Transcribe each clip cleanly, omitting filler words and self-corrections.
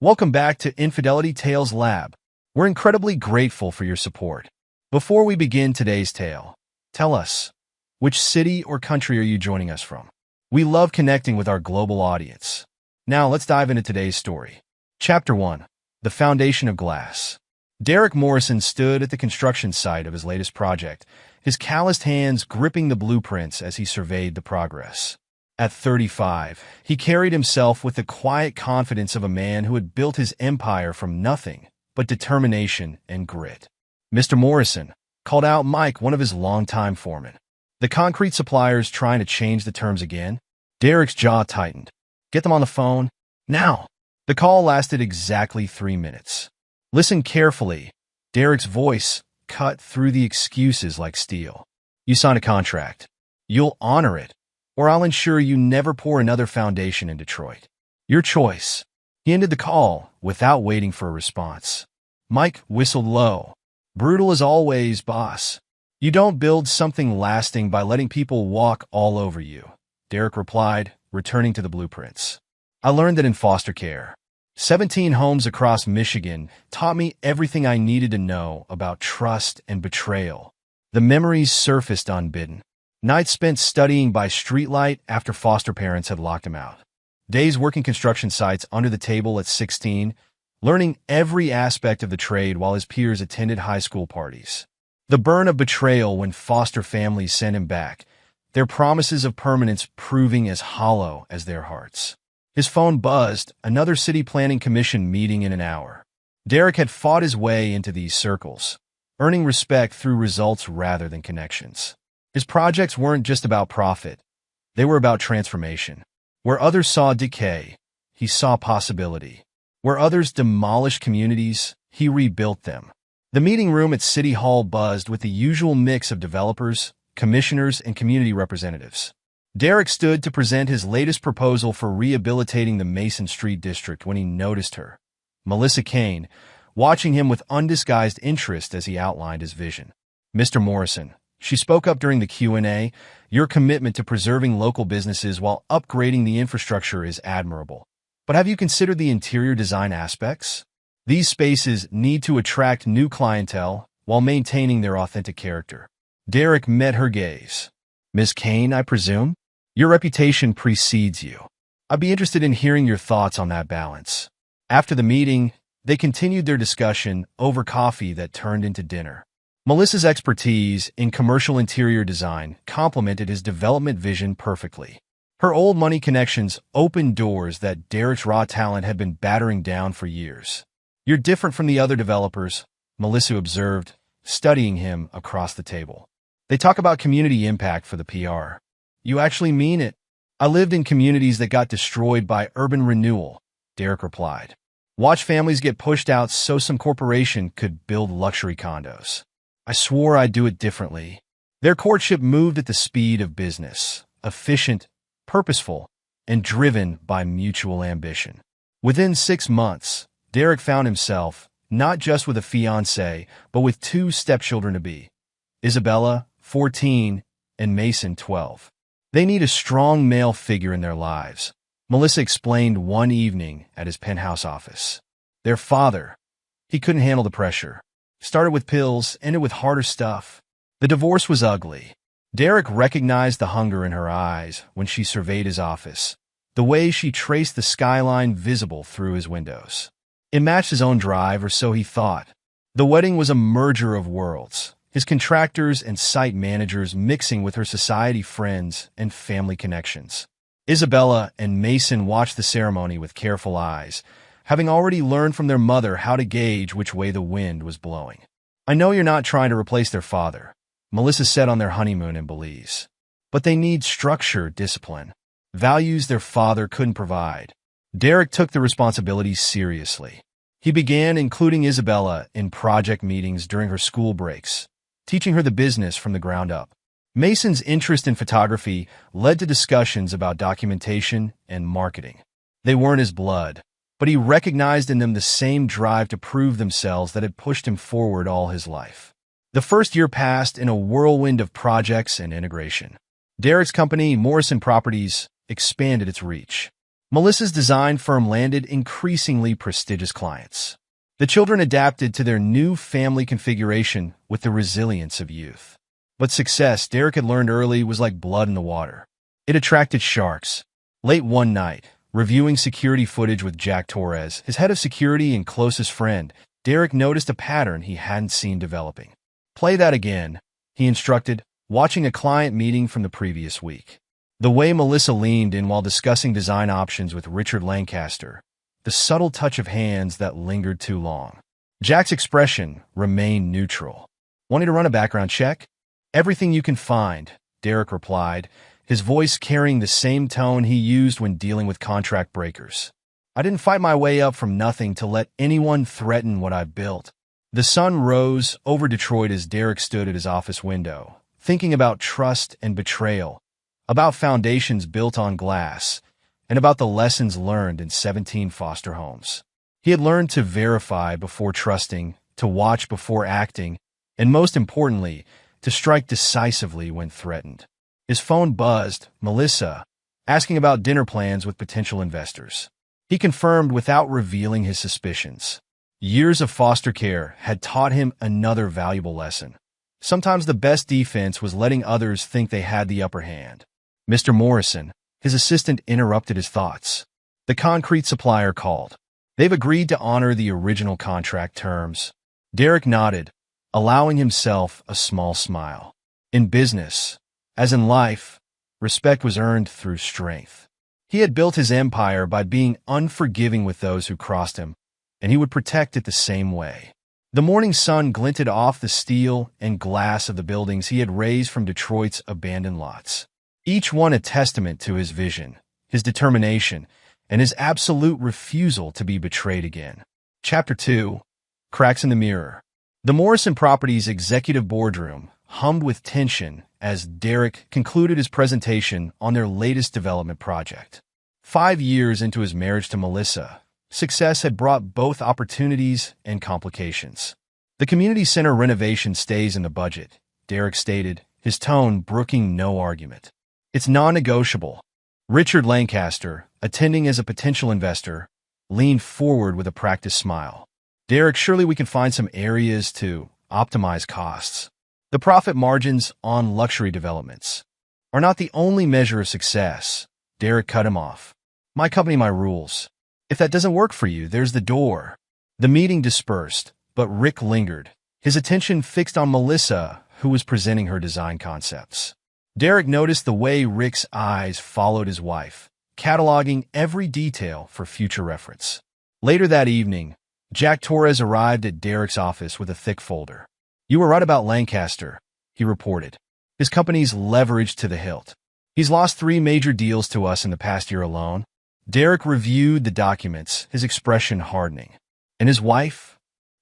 Welcome back to Infidelity Tales Lab. We're incredibly grateful for your support. Before we begin today's tale, tell us, which city or country are you joining us from? We love connecting with our global audience. Now let's dive into today's story. Chapter 1. The Foundation of Glass. Derek Morrison stood at the construction site of his latest project, his calloused hands gripping the blueprints as he surveyed the progress. At 35, he carried himself with the quiet confidence of a man who had built his empire from nothing but determination and grit. "Mr. Morrison," called out Mike, one of his longtime foremen. "The concrete suppliers trying to change the terms again?" Derek's jaw tightened. "Get them on the phone, now." The call lasted exactly 3 minutes. "Listen carefully." Derek's voice cut through the excuses like steel. "You signed a contract. You'll honor it, or I'll ensure you never pour another foundation in Detroit. Your choice." He ended the call without waiting for a response. Mike whistled low. "Brutal as always, boss. You don't build something lasting by letting people walk all over you," Derek replied, returning to the blueprints. "I learned that in foster care. 17 homes across Michigan taught me everything I needed to know about trust and betrayal." The memories surfaced unbidden. Nights spent studying by streetlight after foster parents had locked him out. Days working construction sites under the table at 16, learning every aspect of the trade while his peers attended high school parties. The burn of betrayal when foster families sent him back, their promises of permanence proving as hollow as their hearts. His phone buzzed, another city planning commission meeting in an hour. Derek had fought his way into these circles, earning respect through results rather than connections. His projects weren't just about profit. They were about transformation. Where others saw decay, he saw possibility. Where others demolished communities, he rebuilt them. The meeting room at City Hall buzzed with the usual mix of developers, commissioners, and community representatives. Derek stood to present his latest proposal for rehabilitating the Mason Street district when he noticed her, Melissa Kane, watching him with undisguised interest as he outlined his vision. "Mr. Morrison," she spoke up during the Q&A, "your commitment to preserving local businesses while upgrading the infrastructure is admirable. But have you considered the interior design aspects? These spaces need to attract new clientele while maintaining their authentic character." Derek met her gaze. "Ms. Kane, I presume? Your reputation precedes you. I'd be interested in hearing your thoughts on that balance." After the meeting, they continued their discussion over coffee that turned into dinner. Melissa's expertise in commercial interior design complemented his development vision perfectly. Her old money connections opened doors that Derek's raw talent had been battering down for years. "You're different from the other developers," Melissa observed, studying him across the table. "They talk about community impact for the PR. You actually mean it." "I lived in communities that got destroyed by urban renewal," Derek replied. "Watch families get pushed out so some corporation could build luxury condos. I swore I'd do it differently." Their courtship moved at the speed of business, efficient, purposeful, and driven by mutual ambition. Within 6 months, Derek found himself not just with a fiancé, but with 2 stepchildren-to-be, Isabella, 14, and Mason, 12. "They need a strong male figure in their lives," Melissa explained one evening at his penthouse office. "Their father, he couldn't handle the pressure. Started with pills, ended with harder stuff." The divorce was ugly. Derek recognized the hunger in her eyes when she surveyed his office, the way she traced the skyline visible through his windows. It matched his own drive, or so he thought. The wedding was a merger of worlds, his contractors and site managers mixing with her society friends and family connections. Isabella and Mason watched the ceremony with careful eyes, having already learned from their mother how to gauge which way the wind was blowing. "I know you're not trying to replace their father," Melissa said on their honeymoon in Belize. "But they need structure, discipline, values their father couldn't provide." Derek took the responsibilities seriously. He began including Isabella in project meetings during her school breaks, teaching her the business from the ground up. Mason's interest in photography led to discussions about documentation and marketing. They weren't his blood, but he recognized in them the same drive to prove themselves that had pushed him forward all his life. The first year passed in a whirlwind of projects and integration. Derek's company, Morrison Properties, expanded its reach. Melissa's design firm landed increasingly prestigious clients. The children adapted to their new family configuration with the resilience of youth. But success, Derek had learned early, was like blood in the water. It attracted sharks. Late one night, reviewing security footage with Jack Torres, his head of security and closest friend, Derek noticed a pattern he hadn't seen developing. "Play that again," he instructed, watching a client meeting from the previous week. The way Melissa leaned in while discussing design options with Richard Lancaster, the subtle touch of hands that lingered too long. Jack's expression remained neutral. "Want me to run a background check?" "Everything you can find," Derek replied, his voice carrying the same tone he used when dealing with contract breakers. "I didn't fight my way up from nothing to let anyone threaten what I built." The sun rose over Detroit as Derek stood at his office window, thinking about trust and betrayal, about foundations built on glass, and about the lessons learned in 17 foster homes. He had learned to verify before trusting, to watch before acting, and most importantly, to strike decisively when threatened. His phone buzzed, Melissa, asking about dinner plans with potential investors. He confirmed without revealing his suspicions. Years of foster care had taught him another valuable lesson. Sometimes the best defense was letting others think they had the upper hand. Mr. Morrison, his assistant, interrupted his thoughts. The concrete supplier called. "They've agreed to honor the original contract terms." Derek nodded, allowing himself a small smile. In business, as in life, respect was earned through strength. He had built his empire by being unforgiving with those who crossed him, and he would protect it the same way. The morning sun glinted off the steel and glass of the buildings he had raised from Detroit's abandoned lots. Each one a testament to his vision, his determination, and his absolute refusal to be betrayed again. Chapter 2. Cracks in the Mirror. The Morrison Properties executive boardroom hummed with tension as Derek concluded his presentation on their latest development project. 5 years into his marriage to Melissa, success had brought both opportunities and complications. "The community center renovation stays in the budget," Derek stated, his tone brooking no argument. "It's non-negotiable." Richard Lancaster, attending as a potential investor, leaned forward with a practiced smile. "Derek, surely we can find some areas to optimize costs. The profit margins on luxury developments are not the only measure of success." Derek cut him off. "My company, my rules. If that doesn't work for you, there's the door." The meeting dispersed, but Rick lingered, his attention fixed on Melissa, who was presenting her design concepts. Derek noticed the way Rick's eyes followed his wife, cataloging every detail for future reference. Later that evening, Jack Torres arrived at Derek's office with a thick folder. "You were right about Lancaster," he reported. "His company's leveraged to the hilt. He's lost 3 major deals to us in the past year alone." Derek reviewed the documents, his expression hardening. "And his wife?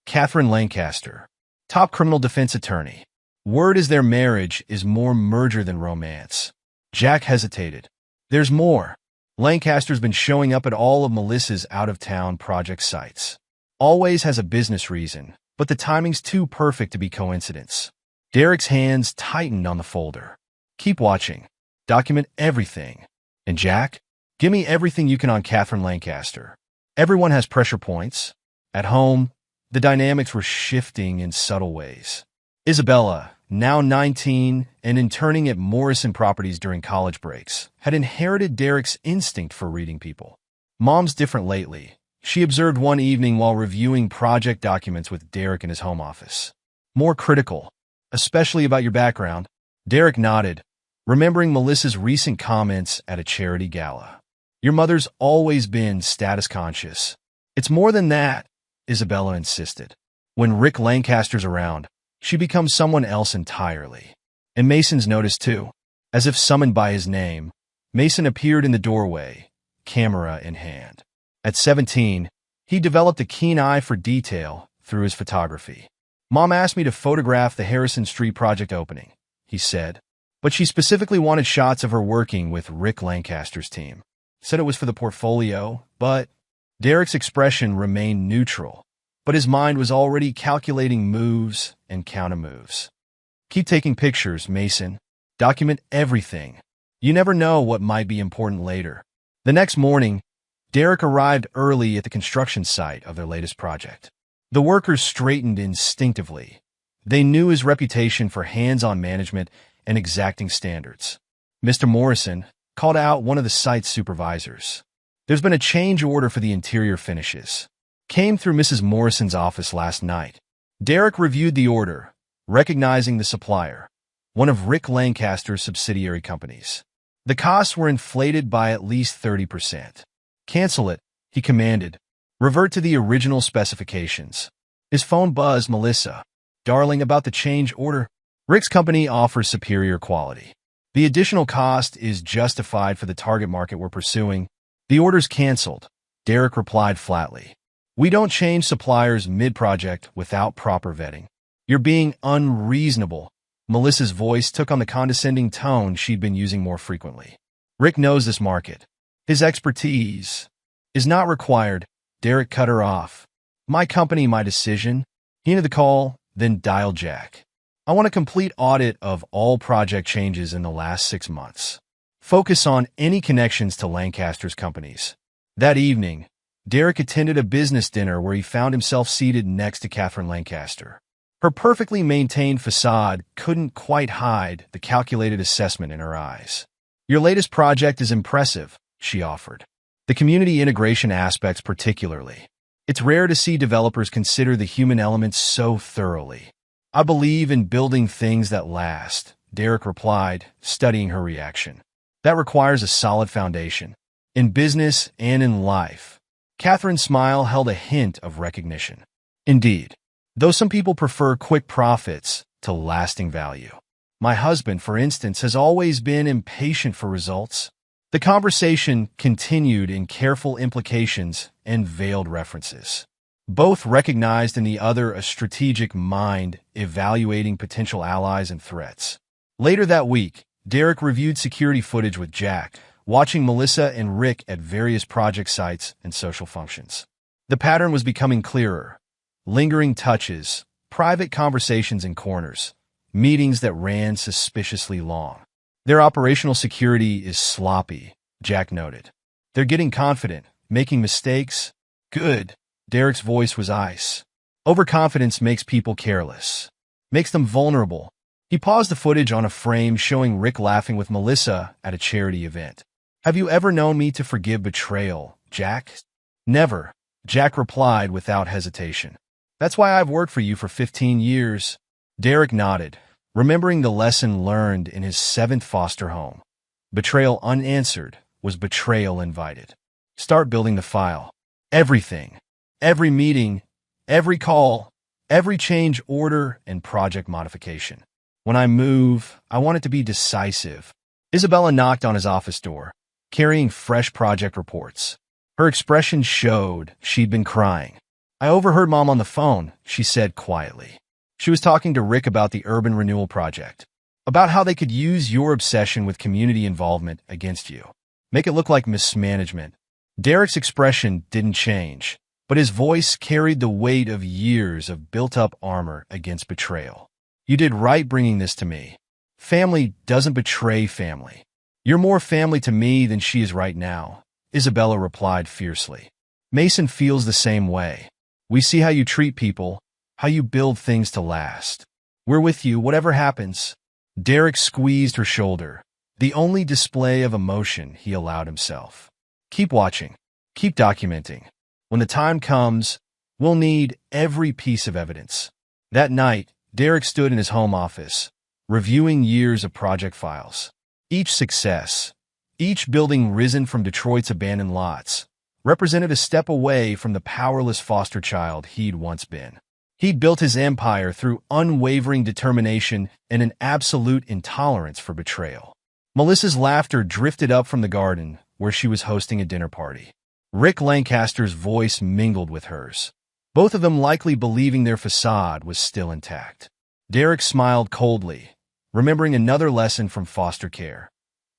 Catherine Lancaster, top criminal defense attorney. Word is their marriage is more merger than romance." Jack hesitated. "There's more. Lancaster's been showing up at all of Melissa's out-of-town project sites. Always has a business reason, but the timing's too perfect to be coincidence." Derek's hands tightened on the folder. "Keep watching. Document everything. And Jack, give me everything you can on Catherine Lancaster. Everyone has pressure points. At home, the dynamics were shifting in subtle ways. Isabella, now 19 and interning at Morrison Properties during college breaks, had inherited Derek's instinct for reading people. "Mom's different lately," she observed one evening while reviewing project documents with Derek in his home office. "More critical, especially about your background." Derek nodded, remembering Melissa's recent comments at a charity gala. "Your mother's always been status conscious." "It's more than that," Isabella insisted. "When Rick Lancaster's around, she becomes someone else entirely." And Mason's noticed too. As if summoned by his name, Mason appeared in the doorway, camera in hand. At 17, he developed a keen eye for detail through his photography. "Mom asked me to photograph the Harrison Street project opening," he said, "but she specifically wanted shots of her working with Rick Lancaster's team. Said it was for the portfolio, but..." Derek's expression remained neutral, but his mind was already calculating moves and counter-moves. "Keep taking pictures, Mason. Document everything. You never know what might be important later." The next morning, Derek arrived early at the construction site of their latest project. The workers straightened instinctively. They knew his reputation for hands-on management and exacting standards. Mr. Morrison called out one of the site's supervisors. There's been a change order for the interior finishes. Came through Mrs. Morrison's office last night. Derek reviewed the order, recognizing the supplier, one of Rick Lancaster's subsidiary companies. The costs were inflated by at least 30%. Cancel it, he commanded. Revert to the original specifications. His phone buzzed Melissa. Darling, about the change order. Rick's company offers superior quality. The additional cost is justified for the target market we're pursuing. The order's canceled, Derek replied flatly. We don't change suppliers mid-project without proper vetting. You're being unreasonable. Melissa's voice took on the condescending tone she'd been using more frequently. Rick knows this market. His expertise is not required. Derek cut her off. My company, my decision. He ended the call, then dialed Jack. I want a complete audit of all project changes in the last 6 months. Focus on any connections to Lancaster's companies. That evening, Derek attended a business dinner where he found himself seated next to Catherine Lancaster. Her perfectly maintained facade couldn't quite hide the calculated assessment in her eyes. Your latest project is impressive, she offered. The community integration aspects particularly. It's rare to see developers consider the human elements so thoroughly. I believe in building things that last, Derek replied, studying her reaction. That requires a solid foundation. In business and in life. Catherine's smile held a hint of recognition. Indeed. Though some people prefer quick profits to lasting value. My husband, for instance, has always been impatient for results. The conversation continued in careful implications and veiled references. Both recognized in the other a strategic mind evaluating potential allies and threats. Later that week, Derek reviewed security footage with Jack, watching Melissa and Rick at various project sites and social functions. The pattern was becoming clearer. Lingering touches, private conversations in corners, meetings that ran suspiciously long. Their operational security is sloppy, Jack noted. They're getting confident, making mistakes. Good. Derek's voice was ice. Overconfidence makes people careless. Makes them vulnerable. He paused the footage on a frame showing Rick laughing with Melissa at a charity event. Have you ever known me to forgive betrayal, Jack? Never, Jack replied without hesitation. That's why I've worked for you for 15 years. Derek nodded, remembering the lesson learned in his 7th foster home. Betrayal unanswered was betrayal invited. Start building the file. Everything. Every meeting, every call, every change order and project modification. When I move, I want it to be decisive. Isabella knocked on his office door, carrying fresh project reports. Her expression showed she'd been crying. I overheard Mom on the phone, she said quietly. She was talking to Rick about the urban renewal project, about how they could use your obsession with community involvement against you. Make it look like mismanagement. Derek's expression didn't change, but his voice carried the weight of years of built-up armor against betrayal. You did right bringing this to me. Family doesn't betray family. You're more family to me than she is right now, Isabella replied fiercely. Mason feels the same way. We see how you treat people, how you build things to last. We're with you, whatever happens. Derek squeezed her shoulder, the only display of emotion he allowed himself. Keep watching. Keep documenting. When the time comes, we'll need every piece of evidence. That night, Derek stood in his home office, reviewing years of project files. Each success, each building risen from Detroit's abandoned lots, represented a step away from the powerless foster child he'd once been. He'd built his empire through unwavering determination and an absolute intolerance for betrayal. Melissa's laughter drifted up from the garden, where she was hosting a dinner party. Rick Lancaster's voice mingled with hers, both of them likely believing their facade was still intact. Derek smiled coldly, remembering another lesson from foster care.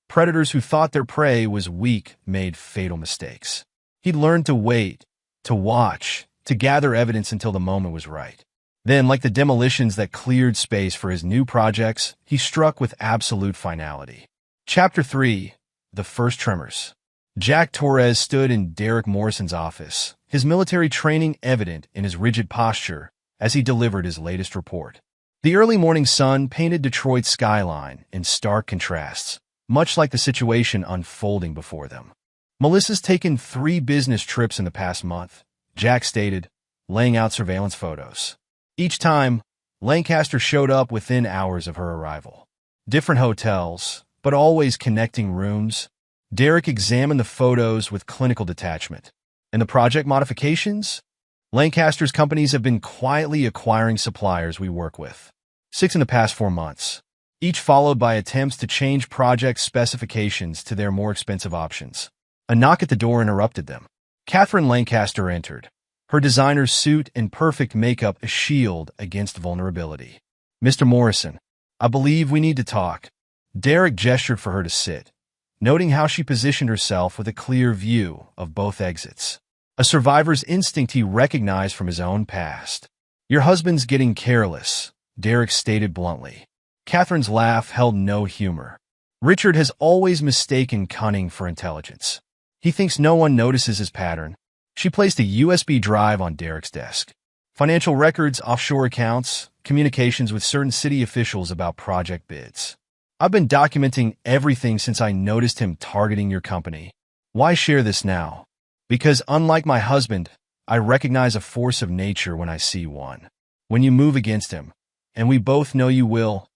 Predators who thought their prey was weak made fatal mistakes. He'd learned to wait, to watch, to gather evidence until the moment was right. Then, like the demolitions that cleared space for his new projects, he struck with absolute finality. Chapter 3. The First Tremors. Jack Torres stood in Derek Morrison's office, his military training evident in his rigid posture as he delivered his latest report. The early morning sun painted Detroit's skyline in stark contrasts, much like the situation unfolding before them. Melissa's taken 3 business trips in the past month, Jack stated, laying out surveillance photos. Each time, Lancaster showed up within hours of her arrival. Different hotels, but always connecting rooms. Derek examined the photos with clinical detachment. And the project modifications? Lancaster's companies have been quietly acquiring suppliers we work with. 6 in the past 4 months, each followed by attempts to change project specifications to their more expensive options. A knock at the door interrupted them. Catherine Lancaster entered, her designer's suit and perfect makeup a shield against vulnerability. "Mr. Morrison, I believe we need to talk." Derek gestured for her to sit, noting how she positioned herself with a clear view of both exits. A survivor's instinct he recognized from his own past. "Your husband's getting careless," Derek stated bluntly. Catherine's laugh held no humor. "Richard has always mistaken cunning for intelligence. He thinks no one notices his pattern." She placed a USB drive on Derek's desk. Financial records, offshore accounts, communications with certain city officials about project bids. "I've been documenting everything since I noticed him targeting your company. Why share this now? Because unlike my husband, I recognize a force of nature when I see one. When you move against him, and we both know you will,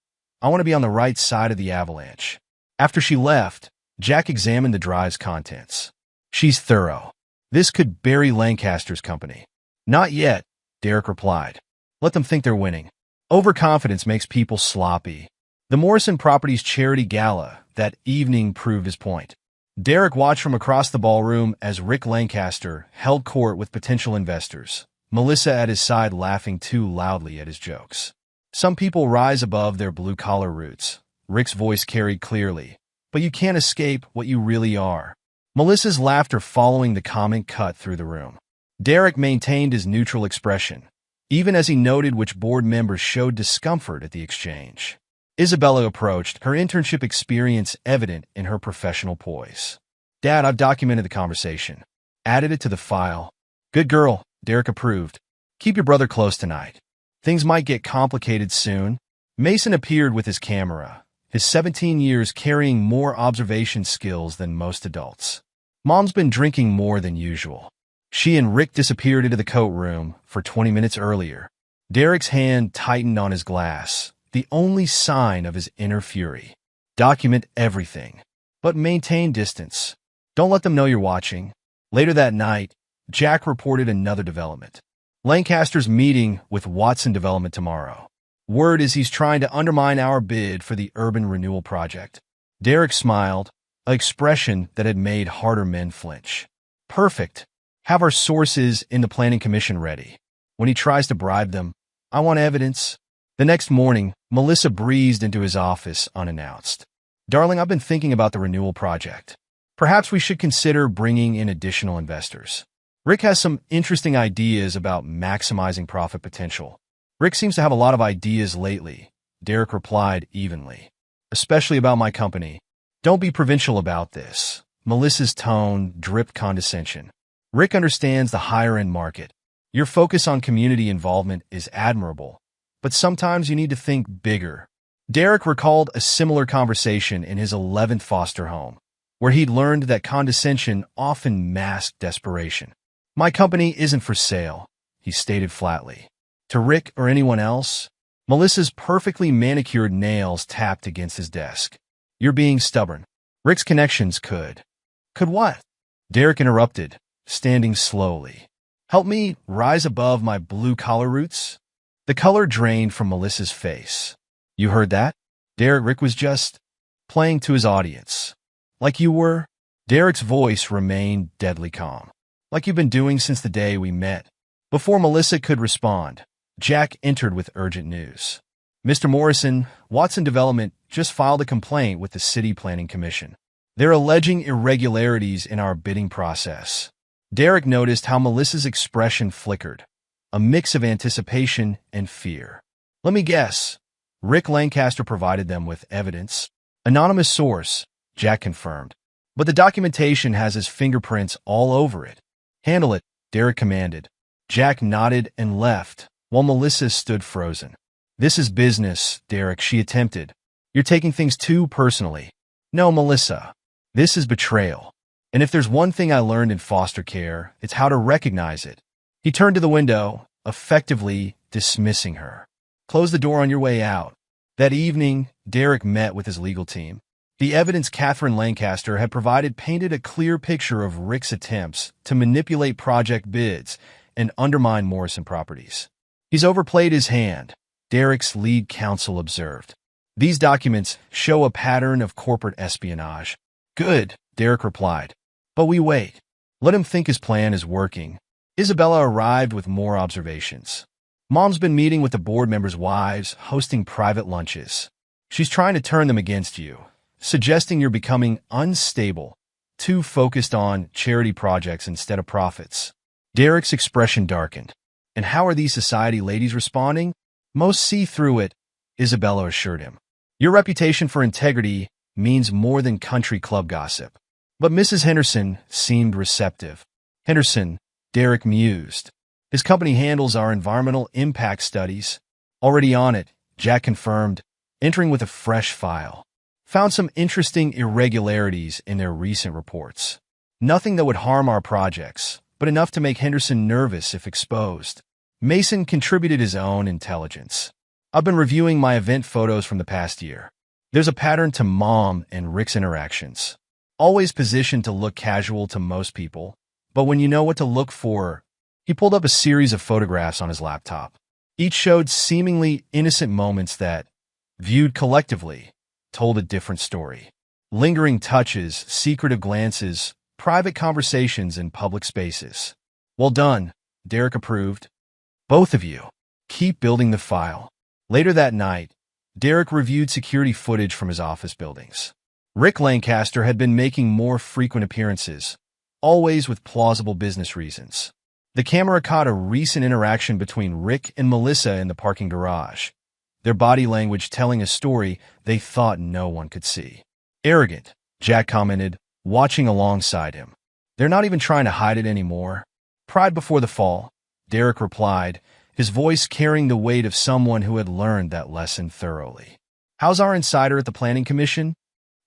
I want to be on the right side of the avalanche." After she left, Jack examined the drive's contents. "She's thorough. This could bury Lancaster's company." "Not yet," Derek replied. "Let them think they're winning. Overconfidence makes people sloppy." The Morrison Properties charity gala that evening proved his point. Derek watched from across the ballroom as Rick Lancaster held court with potential investors, Melissa at his side laughing too loudly at his jokes. "Some people rise above their blue-collar roots," Rick's voice carried clearly, "but you can't escape what you really are." Melissa's laughter following the comment cut through the room. Derek maintained his neutral expression, even as he noted which board members showed discomfort at the exchange. Isabella approached, her internship experience evident in her professional poise. "Dad, I've documented the conversation. Added it to the file." "Good girl," Derek approved. "Keep your brother close tonight. Things might get complicated soon." Mason appeared with his camera, his 17 years carrying more observation skills than most adults. "Mom's been drinking more than usual." She and Rick disappeared into the coat room for 20 minutes earlier. Derek's hand tightened on his glass, the only sign of his inner fury. "Document everything, but maintain distance. Don't let them know you're watching." Later that night, Jack reported another development. "Lancaster's meeting with Watson Development tomorrow. Word is he's trying to undermine our bid for the urban renewal project." Derek smiled, an expression that had made harder men flinch. "Perfect. Have our sources in the Planning Commission ready. When he tries to bribe them, I want evidence." The next morning, Melissa breezed into his office unannounced. "Darling, I've been thinking about the renewal project. Perhaps we should consider bringing in additional investors. Rick has some interesting ideas about maximizing profit potential." "Rick seems to have a lot of ideas lately," Derek replied evenly. "Especially about my company." "Don't be provincial about this." Melissa's tone dripped condescension. "Rick understands the higher-end market. Your focus on community involvement is admirable, but sometimes you need to think bigger." Derek recalled a similar conversation in his 11th foster home, where he'd learned that condescension often masked desperation. "My company isn't for sale," he stated flatly. "To Rick or anyone else?" Melissa's perfectly manicured nails tapped against his desk. "You're being stubborn. Rick's connections could." "Could what?" Derek interrupted, standing slowly. "Help me rise above my blue-collar roots?" The color drained from Melissa's face. "You heard that?" Rick was just playing to his audience. "Like you were?" Derek's voice remained deadly calm. "Like you've been doing since the day we met." Before Melissa could respond, Jack entered with urgent news. "Mr. Morrison, Watson Development just filed a complaint with the City Planning Commission. They're alleging irregularities in our bidding process." Derek noticed how Melissa's expression flickered, a mix of anticipation and fear. "Let me guess. Rick Lancaster provided them with evidence." "Anonymous source," Jack confirmed. but the documentation has his fingerprints all over it. Handle it, Derek commanded. Jack nodded and left, while Melissa stood frozen. This is business, Derek, she attempted. You're taking things too personally. No, Melissa. This is betrayal. And if there's one thing I learned in foster care, it's how to recognize it. He turned to the window, effectively dismissing her. Close the door on your way out. That evening, Derek met with his legal team. The evidence Catherine Lancaster had provided painted a clear picture of Rick's attempts to manipulate project bids and undermine Morrison Properties. He's overplayed his hand, Derek's lead counsel observed. These documents show a pattern of corporate espionage. Good, Derek replied. But we wait. Let him think his plan is working. Isabella arrived with more observations. Mom's been meeting with the board members' wives, hosting private lunches. She's trying to turn them against you, suggesting you're becoming unstable, too focused on charity projects instead of profits. Derek's expression darkened. And how are these society ladies responding? Most see through it, Isabella assured him. Your reputation for integrity means more than country club gossip. But Mrs. Henderson seemed receptive. Henderson, Derek mused. His company handles our environmental impact studies. Already on it, Jack confirmed, entering with a fresh file. Found some interesting irregularities in their recent reports. Nothing that would harm our projects, but enough to make Henderson nervous if exposed. Mason contributed his own intelligence. I've been reviewing my event photos from the past year. There's a pattern to Mom and Rick's interactions. Always positioned to look casual to most people, but when you know what to look for, he pulled up a series of photographs on his laptop. Each showed seemingly innocent moments that, viewed collectively, told a different story. Lingering touches, secretive glances, private conversations in public spaces. Well done, Derek approved. Both of you. Keep building the file. Later that night, Derek reviewed security footage from his office buildings. Rick Lancaster had been making more frequent appearances, always with plausible business reasons. The camera caught a recent interaction between Rick and Melissa in the parking garage, their body language telling a story they thought no one could see. Arrogant, Jack commented, watching alongside him. They're not even trying to hide it anymore. Pride before the fall, Derek replied, his voice carrying the weight of someone who had learned that lesson thoroughly. How's our insider at the Planning Commission?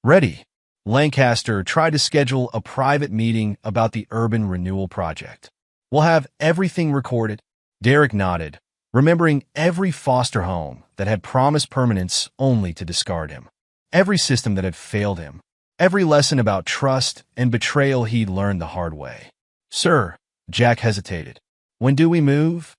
Ready. Lancaster tried to schedule a private meeting about the urban renewal project. We'll have everything recorded. Derek nodded, remembering every foster home that had promised permanence only to discard him. Every system that had failed him. Every lesson about trust and betrayal he'd learned the hard way. Sir, Jack hesitated. When do we move?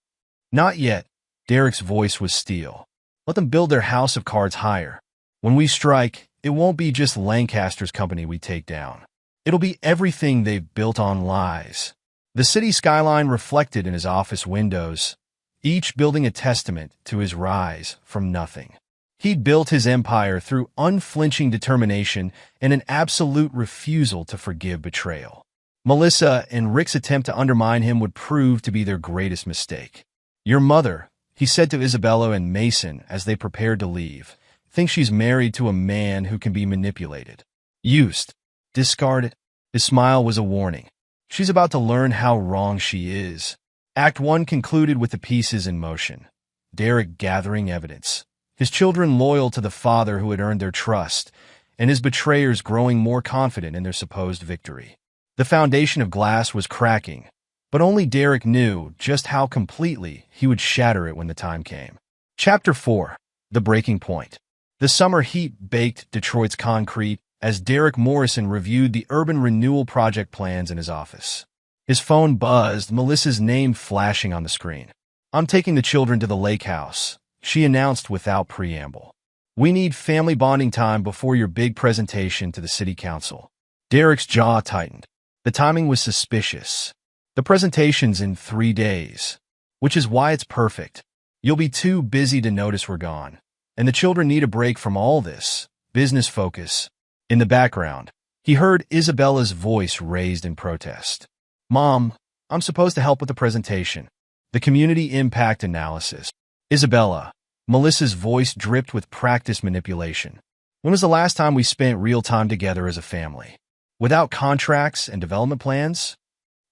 Not yet. Derek's voice was steel. Let them build their house of cards higher. When we strike, it won't be just Lancaster's company we take down. It'll be everything they've built on lies. The city skyline reflected in his office windows, each building a testament to his rise from nothing. He'd built his empire through unflinching determination and an absolute refusal to forgive betrayal. Melissa and Rick's attempt to undermine him would prove to be their greatest mistake. Your mother, he said to Isabella and Mason as they prepared to leave, thinks she's married to a man who can be manipulated. Used. Discarded. His smile was a warning. She's about to learn how wrong she is. Act 1 concluded with the pieces in motion. Derek gathering evidence. His children loyal to the father who had earned their trust, and his betrayers growing more confident in their supposed victory. The foundation of glass was cracking, but only Derek knew just how completely he would shatter it when the time came. Chapter 4. The Breaking Point. The summer heat baked Detroit's concrete as Derek Morrison reviewed the urban renewal project plans in his office. His phone buzzed, Melissa's name flashing on the screen. I'm taking the children to the lake house, she announced without preamble. We need family bonding time before your big presentation to the city council. Derek's jaw tightened. The timing was suspicious. The presentation's in 3 days, which is why it's perfect. You'll be too busy to notice we're gone, and the children need a break from all this business focus. In the background, he heard Isabella's voice raised in protest. Mom, I'm supposed to help with the presentation. The community impact analysis. Isabella, Melissa's voice dripped with practiced manipulation. When was the last time we spent real time together as a family? without contracts and development plans?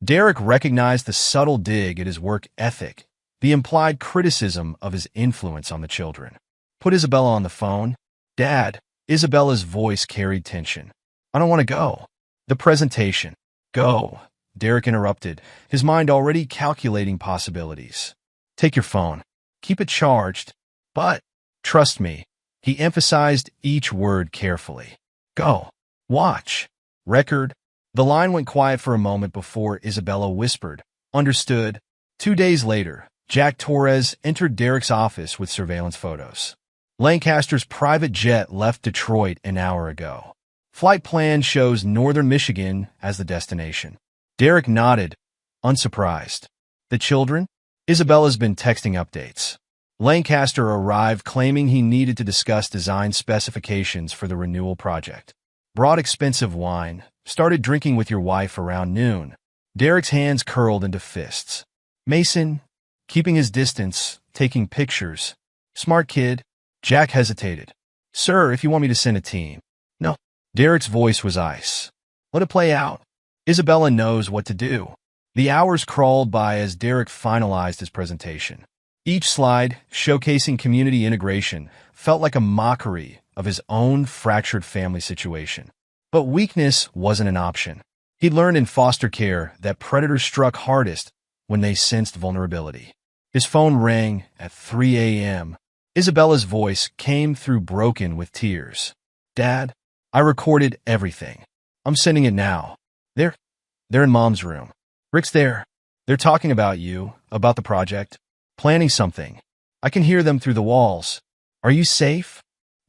Derek recognized the subtle dig at his work ethic, the implied criticism of his influence on the children. Put Isabella on the phone. Dad, Isabella's voice carried tension. I don't want to go. The presentation. Go. Derek interrupted, his mind already calculating possibilities. Take your phone. Keep it charged. But, trust me, he emphasized each word carefully. Go. Watch. Record. The line went quiet for a moment before Isabella whispered, Understood. 2 days later, Jack Torres entered Derek's office with surveillance photos. Lancaster's private jet left Detroit an hour ago. Flight plan shows northern Michigan as the destination. Derek nodded, unsurprised. The children? Isabella's been texting updates. Lancaster arrived claiming he needed to discuss design specifications for the renewal project. Brought expensive wine, started drinking with your wife around noon. Derek's hands curled into fists. Mason, keeping his distance, taking pictures. Smart kid. Jack hesitated. Sir, if you want me to send a team. No. Derek's voice was ice. Let it play out. Isabella knows what to do. The hours crawled by as Derek finalized his presentation. Each slide, showcasing community integration, felt like a mockery of his own fractured family situation. But weakness wasn't an option. He'd learned in foster care that predators struck hardest when they sensed vulnerability. His phone rang at 3 a.m. Isabella's voice came through broken with tears. Dad, I recorded everything. I'm sending it now. They're in Mom's room. Rick's there. They're talking about you, about the project, planning something. I can hear them through the walls. Are you safe?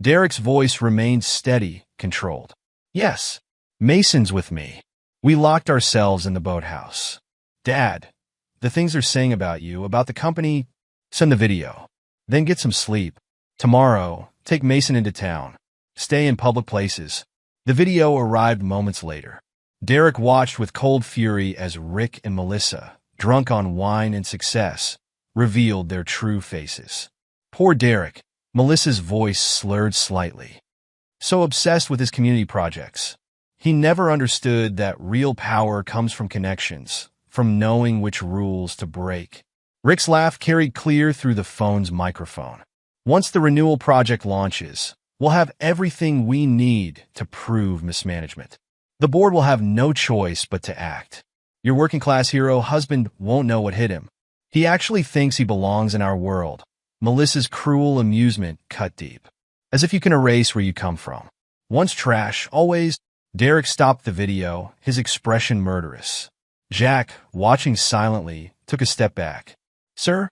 Derek's voice remained steady, controlled. Yes. Mason's with me. We locked ourselves in the boathouse. Dad, the things they're saying about you, about the company, send the video. Then get some sleep. Tomorrow, take Mason into town. Stay in public places. The video arrived moments later. Derek watched with cold fury as Rick and Melissa, drunk on wine and success, revealed their true faces. Poor Derek. Melissa's voice slurred slightly. So obsessed with his community projects. He never understood that real power comes from connections, from knowing which rules to break. Rick's laugh carried clear through the phone's microphone. Once the renewal project launches, we'll have everything we need to prove mismanagement. The board will have no choice but to act. Your working-class hero husband won't know what hit him. He actually thinks he belongs in our world. Melissa's cruel amusement cut deep. As if you can erase where you come from. Once trash, always. Derek stopped the video, his expression murderous. Jack, watching silently, took a step back. Sir?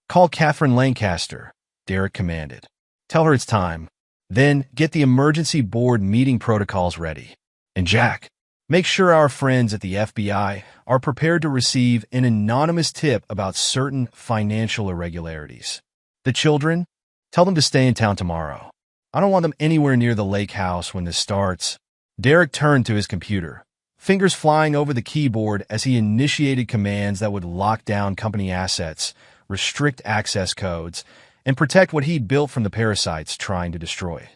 Call Catherine Lancaster, Derek commanded. Tell her it's time. Then get the emergency board meeting protocols ready. And Jack, make sure our friends at the FBI are prepared to receive an anonymous tip about certain financial irregularities. The children? Tell them to stay in town tomorrow. I don't want them anywhere near the lake house when this starts. Derek turned to his computer, fingers flying over the keyboard as he initiated commands that would lock down company assets, restrict access codes, and protect what he'd built from the parasites trying to destroy it.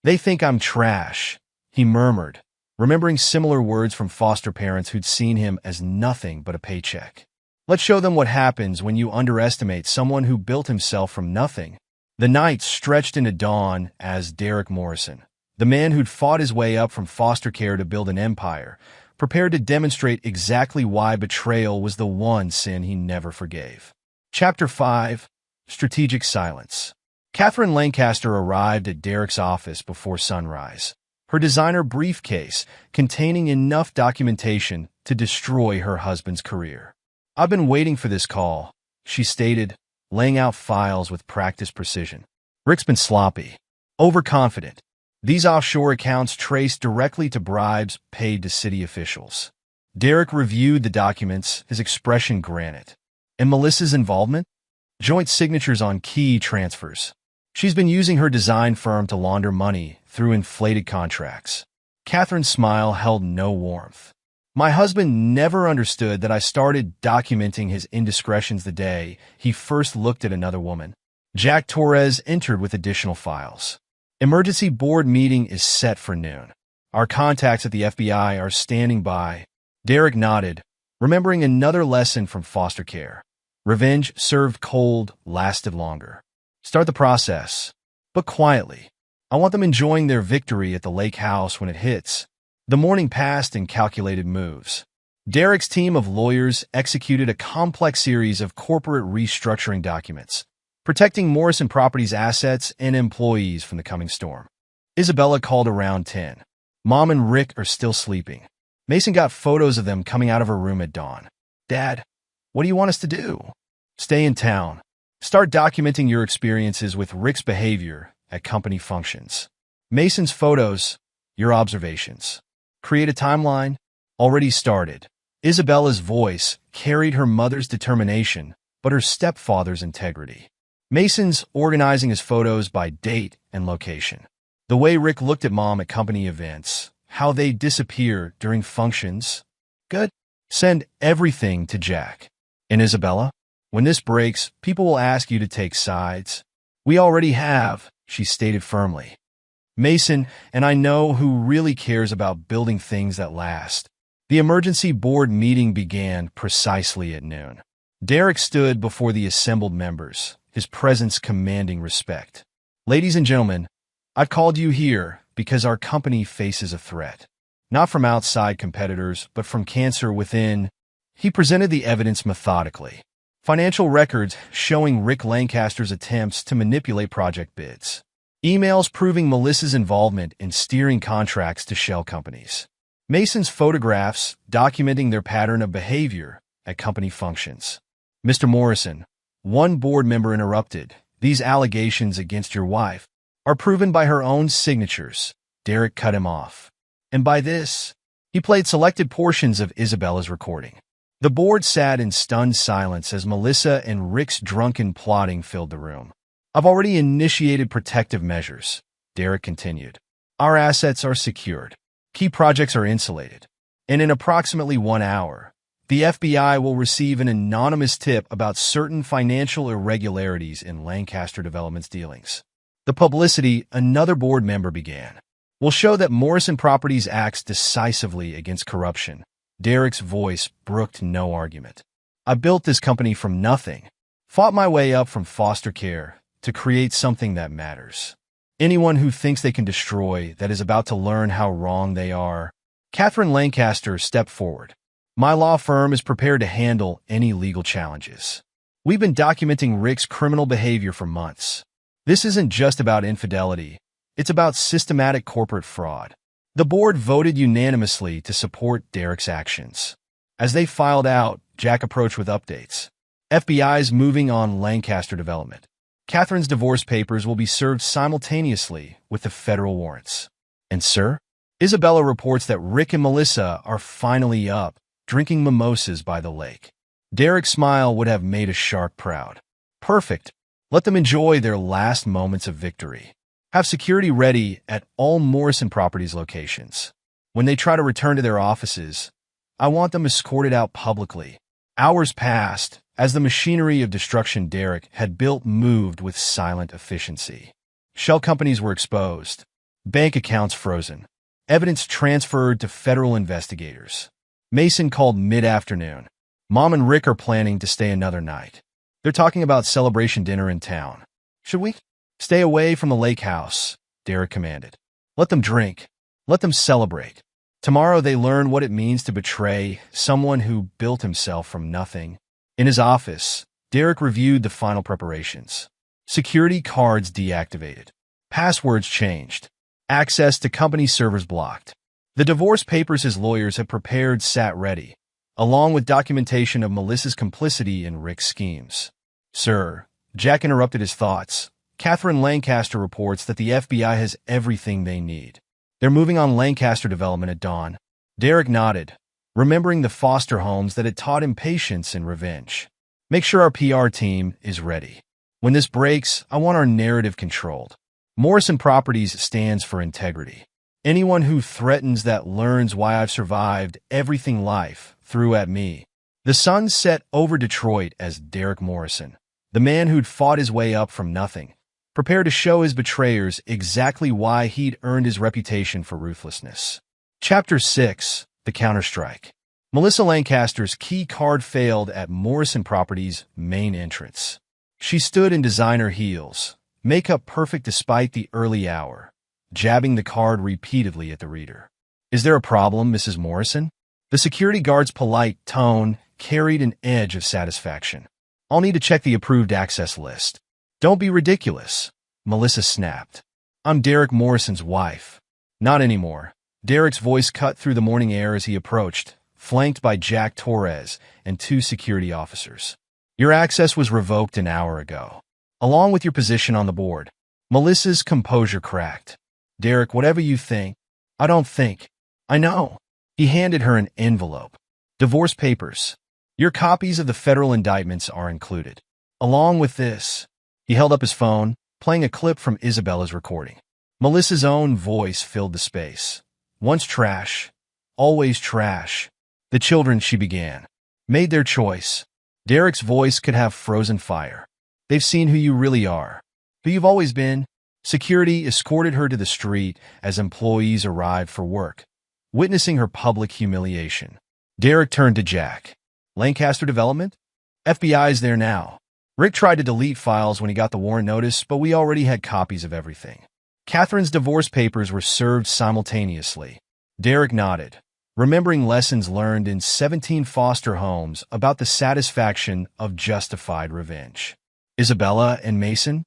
They think I'm trash, he murmured, remembering similar words from foster parents who'd seen him as nothing but a paycheck. Let's show them what happens when you underestimate someone who built himself from nothing. The night stretched into dawn as Derek Morrison, the man who'd fought his way up from foster care to build an empire, prepared to demonstrate exactly why betrayal was the one sin he never forgave. Chapter 5. Strategic Silence. Catherine Lancaster arrived at Derek's office before sunrise, her designer briefcase containing enough documentation to destroy her husband's career. I've been waiting for this call, she stated, laying out files with practiced precision. Rick's been sloppy, overconfident. These offshore accounts traced directly to bribes paid to city officials. Derek reviewed the documents, his expression granite. And Melissa's involvement? Joint signatures on key transfers. She's been using her design firm to launder money through inflated contracts. Catherine's smile held no warmth. My husband never understood that I started documenting his indiscretions the day he first looked at another woman. Jack Torres entered with additional files. Emergency board meeting is set for noon. Our contacts at the FBI are standing by. Derek nodded, remembering another lesson from foster care. Revenge served cold lasted longer. Start the process, but quietly. I want them enjoying their victory at the lake house when it hits. The morning passed in calculated moves. Derek's team of lawyers executed a complex series of corporate restructuring documents, protecting Morrison Properties' assets and employees from the coming storm. Isabella called around 10. Mom and Rick are still sleeping. Mason got photos of them coming out of her room at dawn. Dad, what do you want us to do? Stay in town. Start documenting your experiences with Rick's behavior at company functions. Mason's photos, your observations. Create a timeline. Already started. Isabella's voice carried her mother's determination, but her stepfather's integrity. Mason's organizing his photos by date and location. The way Rick looked at Mom at company events, how they disappear during functions. Good. Send everything to Jack. And Isabella, when this breaks, people will ask you to take sides. We already have, she stated firmly. Mason, and I know who really cares about building things that last. The emergency board meeting began precisely at noon. Derek stood before the assembled members, his presence commanding respect. Ladies and gentlemen, I've called you here because our company faces a threat. Not from outside competitors, but from cancer within. He presented the evidence methodically. Financial records showing Rick Lancaster's attempts to manipulate project bids. Emails proving Melissa's involvement in steering contracts to shell companies. Mason's photographs documenting their pattern of behavior at company functions. Mr. Morrison, one board member interrupted. These allegations against your wife are proven by her own signatures. Derek cut him off. And by this, he played selected portions of Isabella's recording. The board sat in stunned silence as Melissa and Rick's drunken plotting filled the room. I've already initiated protective measures, Derek continued. Our assets are secured. Key projects are insulated. And in approximately 1 hour, the FBI will receive an anonymous tip about certain financial irregularities in Lancaster Development's dealings. The publicity, another board member began, will show that Morrison Properties acts decisively against corruption. Derek's voice brooked no argument. I built this company from nothing, fought my way up from foster care to create something that matters. Anyone who thinks they can destroy that is about to learn how wrong they are. Catherine Lancaster stepped forward. My law firm is prepared to handle any legal challenges. We've been documenting Rick's criminal behavior for months. This isn't just about infidelity. It's about systematic corporate fraud. The board voted unanimously to support Derek's actions. As they filed out, Jack approached with updates. FBI's moving on Lancaster Development. Catherine's divorce papers will be served simultaneously with the federal warrants. And sir, Isabella reports that Rick and Melissa are finally up, drinking mimosas by the lake. Derek's smile would have made a shark proud. Perfect. Let them enjoy their last moments of victory. Have security ready at all Morrison Properties locations. When they try to return to their offices, I want them escorted out publicly. Hours passed as the machinery of destruction Derek had built moved with silent efficiency. Shell companies were exposed, bank accounts frozen, evidence transferred to federal investigators. Mason called mid-afternoon. Mom and Rick are planning to stay another night. They're talking about celebration dinner in town. Should we? Stay away from the lake house, Derek commanded. Let them drink. Let them celebrate. Tomorrow they learn what it means to betray someone who built himself from nothing. In his office, Derek reviewed the final preparations. Security cards deactivated. Passwords changed. Access to company servers blocked. The divorce papers his lawyers had prepared sat ready, along with documentation of Melissa's complicity in Rick's schemes. Sir, Jack interrupted his thoughts. Catherine Lancaster reports that the FBI has everything they need. They're moving on Lancaster Development at dawn. Derek nodded, remembering the foster homes that had taught him patience and revenge. Make sure our PR team is ready. When this breaks, I want our narrative controlled. Morrison Properties stands for integrity. Anyone who threatens that learns why I've survived everything life threw at me. The sun set over Detroit as Derek Morrison, the man who'd fought his way up from nothing, Prepare to show his betrayers exactly why he'd earned his reputation for ruthlessness. Chapter 6. The Counterstrike. Melissa Lancaster's key card failed at Morrison Properties' main entrance. She stood in designer heels, makeup perfect despite the early hour, jabbing the card repeatedly at the reader. "Is there a problem, Mrs. Morrison?" The security guard's polite tone carried an edge of satisfaction. "I'll need to check the approved access list." "Don't be ridiculous," Melissa snapped. "I'm Derek Morrison's wife." "Not anymore." Derek's voice cut through the morning air as he approached, flanked by Jack Torres and 2 security officers. "Your access was revoked an hour ago, along with your position on the board." Melissa's composure cracked. "Derek, whatever you think, I don't think. I know." He handed her an envelope. "Divorce papers. Your copies of the federal indictments are included. Along with this." He held up his phone, playing a clip from Isabella's recording. Melissa's own voice filled the space. "Once trash, always trash. The children," she began, "made their choice." Derek's voice could have frozen fire. "They've seen who you really are, who you've always been." Security escorted her to the street as employees arrived for work, witnessing her public humiliation. Derek turned to Jack. "Lancaster Development? FBI's there now. Rick tried to delete files when he got the warrant notice, but we already had copies of everything." Catherine's divorce papers were served simultaneously. Derek nodded, remembering lessons learned in 17 foster homes about the satisfaction of justified revenge. "Isabella and Mason?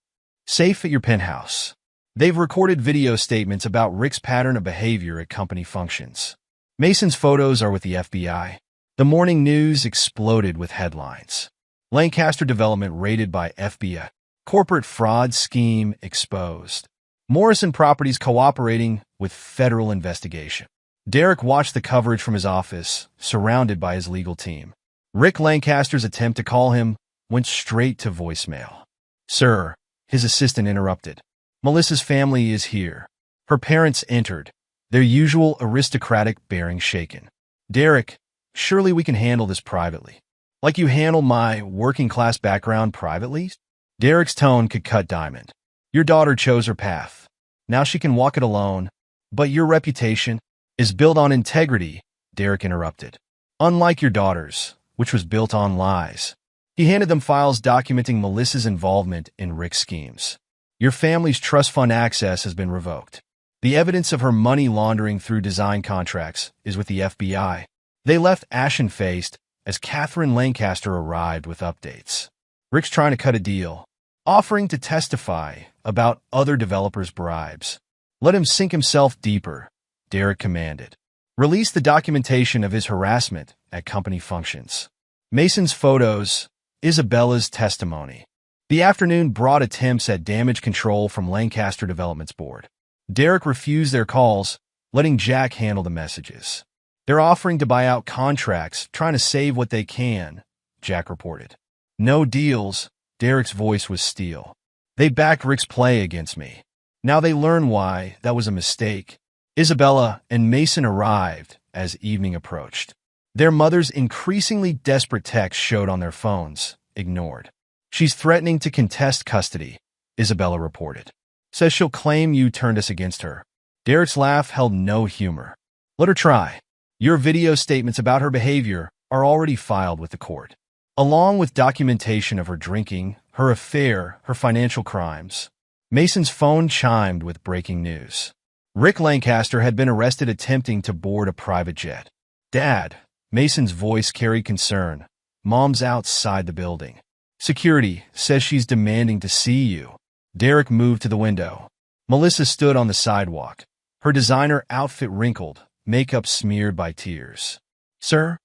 Safe at your penthouse. They've recorded video statements about Rick's pattern of behavior at company functions. Mason's photos are with the FBI." The morning news exploded with headlines. "Lancaster Development raided by FBI. Corporate fraud scheme exposed. Morrison Properties cooperating with federal investigation." Derek watched the coverage from his office, surrounded by his legal team. Rick Lancaster's attempt to call him went straight to voicemail. "Sir," his assistant interrupted. "Melissa's family is here." Her parents entered, their usual aristocratic bearing shaken. "Derek, surely we can handle this privately. Like you handle my working-class background privately?" Derek's tone could cut diamond. "Your daughter chose her path. Now she can walk it alone. But your reputation is built on integrity," Derek interrupted. "Unlike your daughter's, which was built on lies." He handed them files documenting Melissa's involvement in Rick's schemes. "Your family's trust fund access has been revoked. The evidence of her money laundering through design contracts is with the FBI." They left ashen-faced as Catherine Lancaster arrived with updates. "Rick's trying to cut a deal, offering to testify about other developers' bribes." "Let him sink himself deeper," Derek commanded. "Release the documentation of his harassment at company functions." Mason's photos, Isabella's testimony. The afternoon brought attempts at damage control from Lancaster Development's board. Derek refused their calls, letting Jack handle the messages. "They're offering to buy out contracts, trying to save what they can," Jack reported. "No deals," Derek's voice was steel. "They backed Rick's play against me. Now they learn why that was a mistake." Isabella and Mason arrived as evening approached. Their mother's increasingly desperate texts showed on their phones, ignored. "She's threatening to contest custody," Isabella reported. "Says she'll claim you turned us against her." Derek's laugh held no humor. "Let her try. Your video statements about her behavior are already filed with the court, along with documentation of her drinking, her affair, her financial crimes." Mason's phone chimed with breaking news. Rick Lancaster had been arrested attempting to board a private jet. "Dad," Mason's voice carried concern. "Mom's outside the building. Security says she's demanding to see you." Derek moved to the window. Melissa stood on the sidewalk, her designer outfit wrinkled, makeup smeared by tears. "Sir?"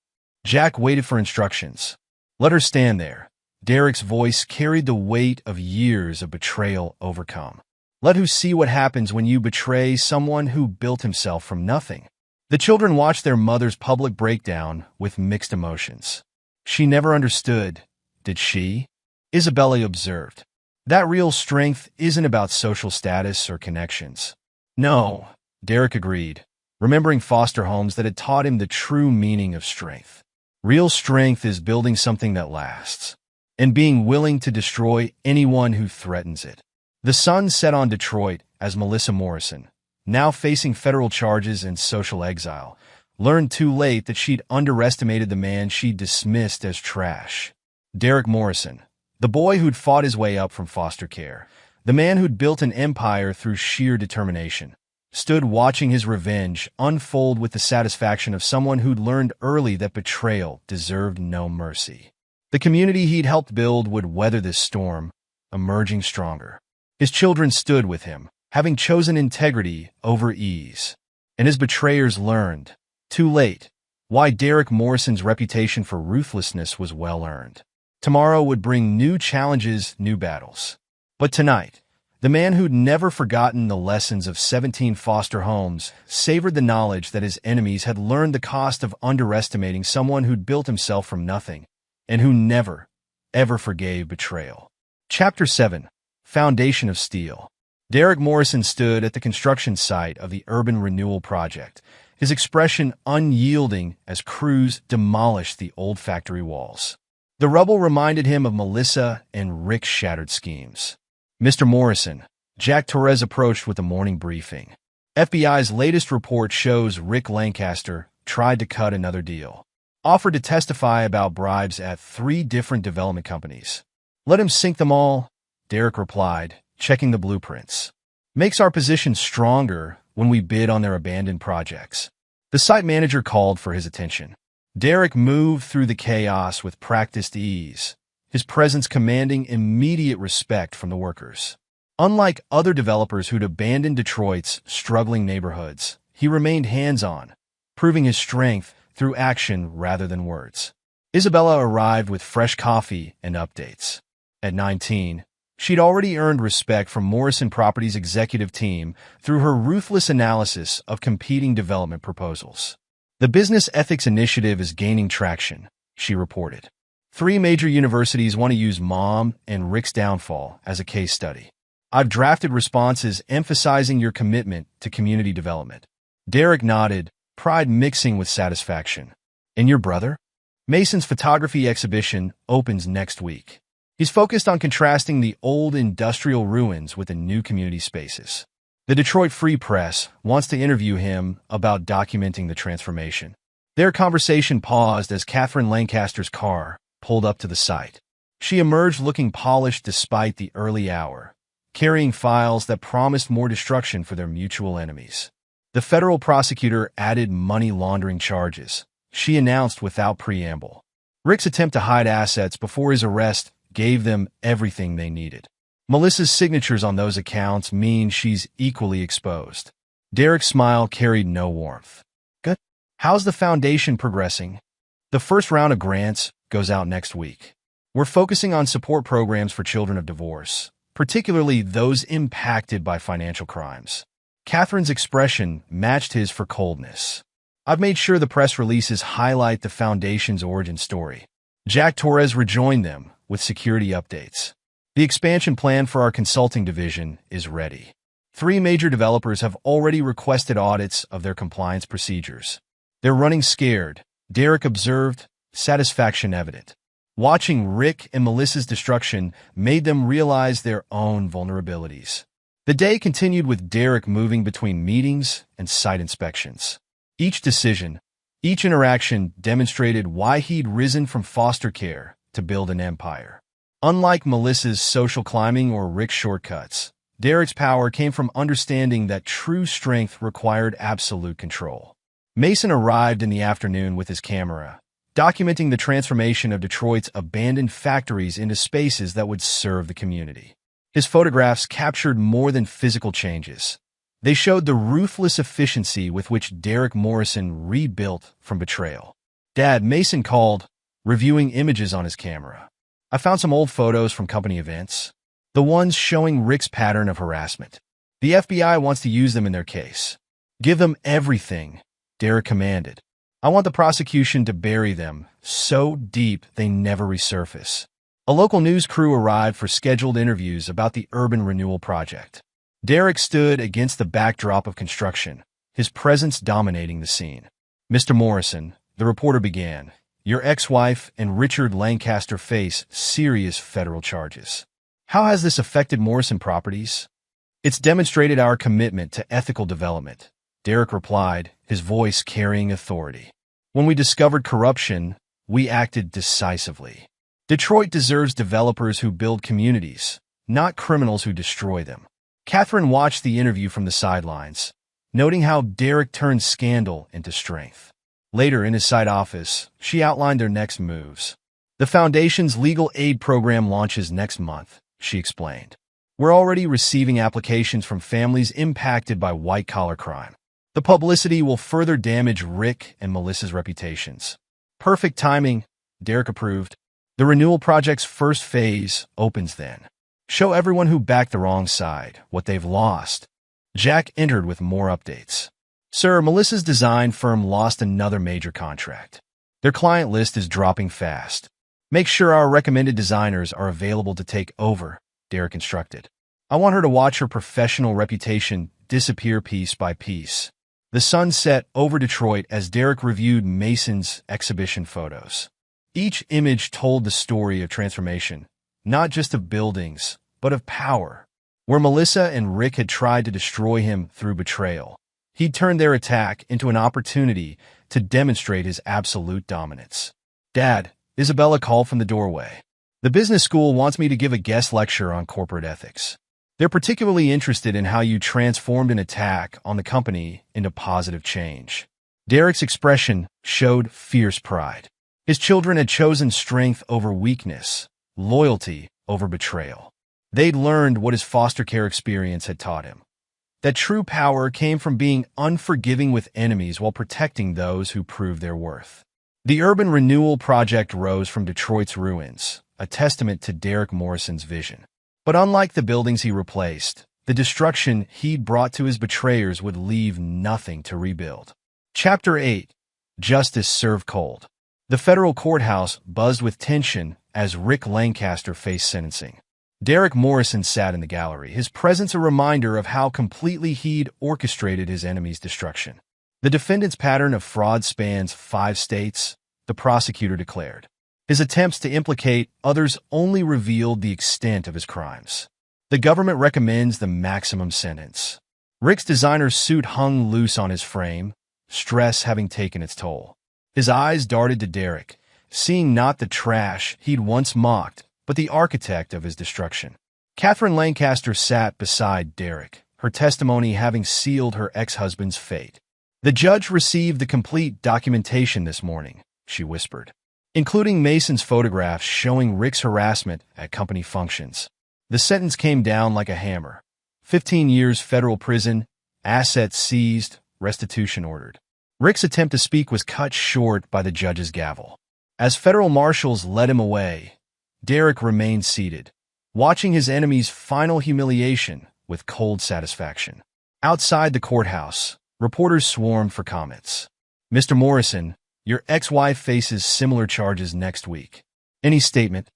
Jack waited for instructions. "Let her stand there." Derek's voice carried the weight of years of betrayal overcome. "Let who see what happens when you betray someone who built himself from nothing." The children watched their mother's public breakdown with mixed emotions. "She never understood, did she?" Isabella observed. "That real strength isn't about social status or connections." "No," Derek agreed, remembering foster homes that had taught him the true meaning of strength. "Real strength is building something that lasts, and being willing to destroy anyone who threatens it." The sun set on Detroit as Melissa Morrison, now facing federal charges and social exile, learned too late that she'd underestimated the man she'd dismissed as trash. Derek Morrison, the boy who'd fought his way up from foster care, the man who'd built an empire through sheer determination, stood watching his revenge unfold with the satisfaction of someone who'd learned early that betrayal deserved no mercy. The community he'd helped build would weather this storm, emerging stronger. His children stood with him, having chosen integrity over ease. And his betrayers learned, too late, why Derek Morrison's reputation for ruthlessness was well-earned. Tomorrow would bring new challenges, new battles. But tonight, the man who'd never forgotten the lessons of 17 foster homes savored the knowledge that his enemies had learned the cost of underestimating someone who'd built himself from nothing, and who never, ever forgave betrayal. Chapter 7. Foundation of Steel. Derek Morrison stood at the construction site of the Urban Renewal Project, his expression unyielding as crews demolished the old factory walls. The rubble reminded him of Melissa and Rick's shattered schemes. Mr. Morrison, Jack Torres approached with a morning briefing. FBI's latest report shows Rick Lancaster tried to cut another deal. Offered to testify about bribes at 3 different development companies. Let him sink them all, Derek replied, checking the blueprints. Makes our position stronger when we bid on their abandoned projects. The site manager called for his attention. Derek moved through the chaos with practiced ease, his presence commanding immediate respect from the workers. Unlike other developers who'd abandoned Detroit's struggling neighborhoods, he remained hands-on, proving his strength through action rather than words. Isabella arrived with fresh coffee and updates. At 19, she'd already earned respect from Morrison Properties' executive team through her ruthless analysis of competing development proposals. The Business Ethics Initiative is gaining traction, she reported. 3 major universities want to use Mom and Rick's downfall as a case study. I've drafted responses emphasizing your commitment to community development. Derek nodded, pride mixing with satisfaction. And your brother? Mason's photography exhibition opens next week. He's focused on contrasting the old industrial ruins with the new community spaces. The Detroit Free Press wants to interview him about documenting the transformation. Their conversation paused as Catherine Lancaster's car pulled up to the site. She emerged looking polished despite the early hour, carrying files that promised more destruction for their mutual enemies. The federal prosecutor added money laundering charges, she announced without preamble. Rick's attempt to hide assets before his arrest gave them everything they needed. Melissa's signatures on those accounts mean she's equally exposed. Derek's smile carried no warmth. Good. How's the foundation progressing? The first round of grants goes out next week. We're focusing on support programs for children of divorce, particularly those impacted by financial crimes. Catherine's expression matched his for coldness. I've made sure the press releases highlight the foundation's origin story. Jack Torres rejoined them with security updates. The expansion plan for our consulting division is ready. 3 major developers have already requested audits of their compliance procedures. They're running scared, Derek observed, satisfaction evident. Watching Rick and Melissa's destruction made them realize their own vulnerabilities. The day continued with Derek moving between meetings and site inspections. Each decision, each interaction demonstrated why he'd risen from foster care to build an empire. Unlike Melissa's social climbing or Rick's shortcuts, Derek's power came from understanding that true strength required absolute control. Mason arrived in the afternoon with his camera, documenting the transformation of Detroit's abandoned factories into spaces that would serve the community. His photographs captured more than physical changes. They showed the ruthless efficiency with which Derek Morrison rebuilt from betrayal. Dad, Mason called, reviewing images on his camera. I found some old photos from company events, the ones showing Rick's pattern of harassment. The FBI wants to use them in their case. Give them everything, Derek commanded. I want the prosecution to bury them so deep they never resurface. A local news crew arrived for scheduled interviews about the Urban Renewal Project. Derek stood against the backdrop of construction, his presence dominating the scene. Mr. Morrison, the reporter began, your ex-wife and Richard Lancaster face serious federal charges. How has this affected Morrison Properties? It's demonstrated our commitment to ethical development, Derek replied, his voice carrying authority. When we discovered corruption, we acted decisively. Detroit deserves developers who build communities, not criminals who destroy them. Catherine watched the interview from the sidelines, noting how Derek turned scandal into strength. Later, in his side office, she outlined their next moves. The Foundation's legal aid program launches next month, she explained. We're already receiving applications from families impacted by white-collar crime. The publicity will further damage Rick and Melissa's reputations. Perfect timing, Derek approved. The renewal project's first phase opens then. Show everyone who backed the wrong side what they've lost. Jack entered with more updates. Sir, Melissa's design firm lost another major contract. Their client list is dropping fast. Make sure our recommended designers are available to take over, Derek instructed. I want her to watch her professional reputation disappear piece by piece. The sun set over Detroit as Derek reviewed Mason's exhibition photos. Each image told the story of transformation, not just of buildings, but of power. Where Melissa and Rick had tried to destroy him through betrayal, he'd turned their attack into an opportunity to demonstrate his absolute dominance. Dad, Isabella called from the doorway. The business school wants me to give a guest lecture on corporate ethics. They're particularly interested in how you transformed an attack on the company into positive change. Derek's expression showed fierce pride. His children had chosen strength over weakness, loyalty over betrayal. They'd learned what his foster care experience had taught him. That true power came from being unforgiving with enemies while protecting those who proved their worth. The urban renewal project rose from Detroit's ruins, a testament to Derek Morrison's vision. But unlike the buildings he replaced, the destruction he'd brought to his betrayers would leave nothing to rebuild. Chapter 8. Justice Served Cold. The federal courthouse buzzed with tension as Rick Lancaster faced sentencing. Derek Morrison sat in the gallery, his presence a reminder of how completely he'd orchestrated his enemy's destruction. The defendant's pattern of fraud spans 5 states, the prosecutor declared. His attempts to implicate others only revealed the extent of his crimes. The government recommends the maximum sentence. Rick's designer's suit hung loose on his frame, stress having taken its toll. His eyes darted to Derek, seeing not the trash he'd once mocked, but the architect of his destruction. Catherine Lancaster sat beside Derek, her testimony having sealed her ex-husband's fate. The judge received the complete documentation this morning, she whispered, including Mason's photographs showing Rick's harassment at company functions. The sentence came down like a hammer. 15 years federal prison, assets seized, restitution ordered. Rick's attempt to speak was cut short by the judge's gavel. As federal marshals led him away, Derek remained seated, watching his enemy's final humiliation with cold satisfaction. Outside the courthouse, reporters swarmed for comments. Mr. Morrison, your ex-wife faces similar charges next week. Any statement?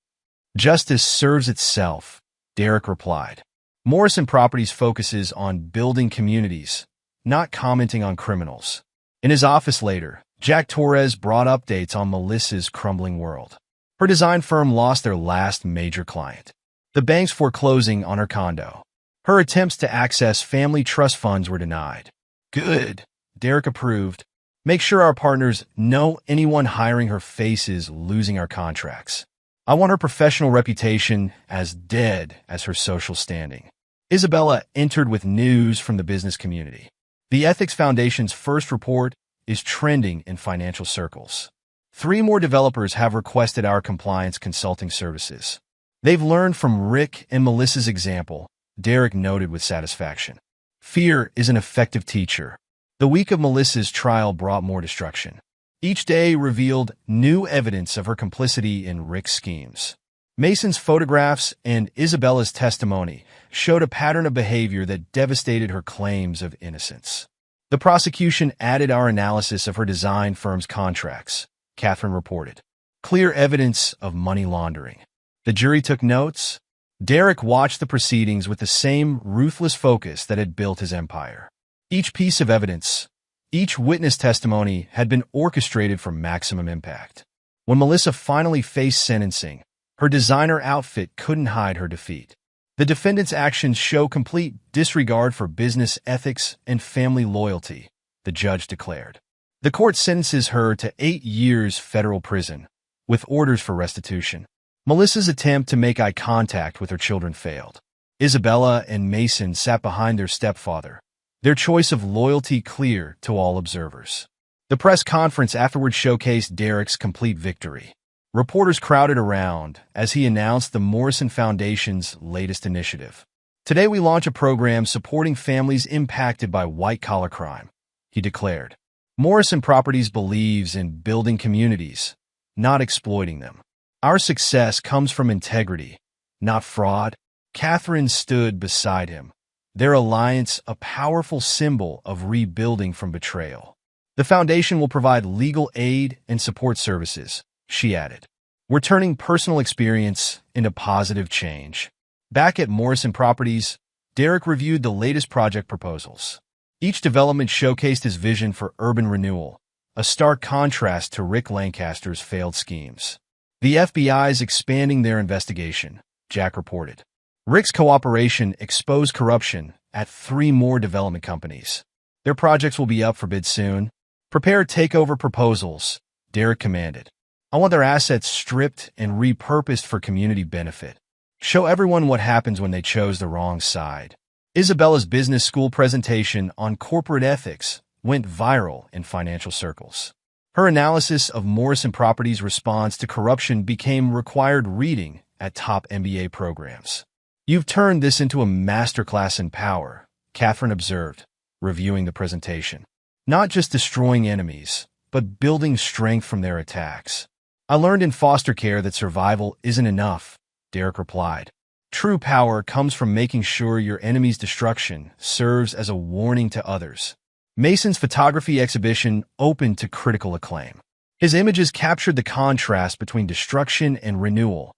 Justice serves itself, Derek replied. Morrison Properties focuses on building communities, not commenting on criminals. In his office later, Jack Torres brought updates on Melissa's crumbling world. Her design firm lost their last major client. The bank's foreclosing on her condo. Her attempts to access family trust funds were denied. Good, Derek approved. Make sure our partners know anyone hiring her faces losing our contracts. I want her professional reputation as dead as her social standing. Isabella entered with news from the business community. The Ethics Foundation's first report is trending in financial circles. 3 more developers have requested our compliance consulting services. They've learned from Rick and Melissa's example, Derek noted with satisfaction. Fear is an effective teacher. The week of Melissa's trial brought more destruction. Each day revealed new evidence of her complicity in Rick's schemes. Mason's photographs and Isabella's testimony showed a pattern of behavior that devastated her claims of innocence. The prosecution added our analysis of her design firm's contracts, Catherine reported. Clear evidence of money laundering. The jury took notes. Derek watched the proceedings with the same ruthless focus that had built his empire. Each piece of evidence, each witness testimony had been orchestrated for maximum impact. When Melissa finally faced sentencing, her designer outfit couldn't hide her defeat. The defendant's actions show complete disregard for business ethics and family loyalty, the judge declared. The court sentences her to 8 years federal prison, with orders for restitution. Melissa's attempt to make eye contact with her children failed. Isabella and Mason sat behind their stepfather, their choice of loyalty clear to all observers. The press conference afterward showcased Derek's complete victory. Reporters crowded around as he announced the Morrison Foundation's latest initiative. "Today we launch a program supporting families impacted by white-collar crime," he declared. Morrison Properties believes in building communities, not exploiting them. "Our success comes from integrity, not fraud." Catherine stood beside him, their alliance a powerful symbol of rebuilding from betrayal. "The foundation will provide legal aid and support services," she added. "We're turning personal experience into positive change." Back at Morrison Properties, Derek reviewed the latest project proposals. Each development showcased his vision for urban renewal, a stark contrast to Rick Lancaster's failed schemes. "The FBI is expanding their investigation," Jack reported. Rick's cooperation exposed corruption at 3 more development companies. "Their projects will be up for bid soon. Prepare takeover proposals," Derek commanded. "I want their assets stripped and repurposed for community benefit. Show everyone what happens when they chose the wrong side." Isabella's business school presentation on corporate ethics went viral in financial circles. Her analysis of Morrison Properties' response to corruption became required reading at top MBA programs. "You've turned this into a masterclass in power," Catherine observed, reviewing the presentation. "Not just destroying enemies, but building strength from their attacks." "I learned in foster care that survival isn't enough," Derek replied. "True power comes from making sure your enemy's destruction serves as a warning to others." Mason's photography exhibition opened to critical acclaim. His images captured the contrast between destruction and renewal,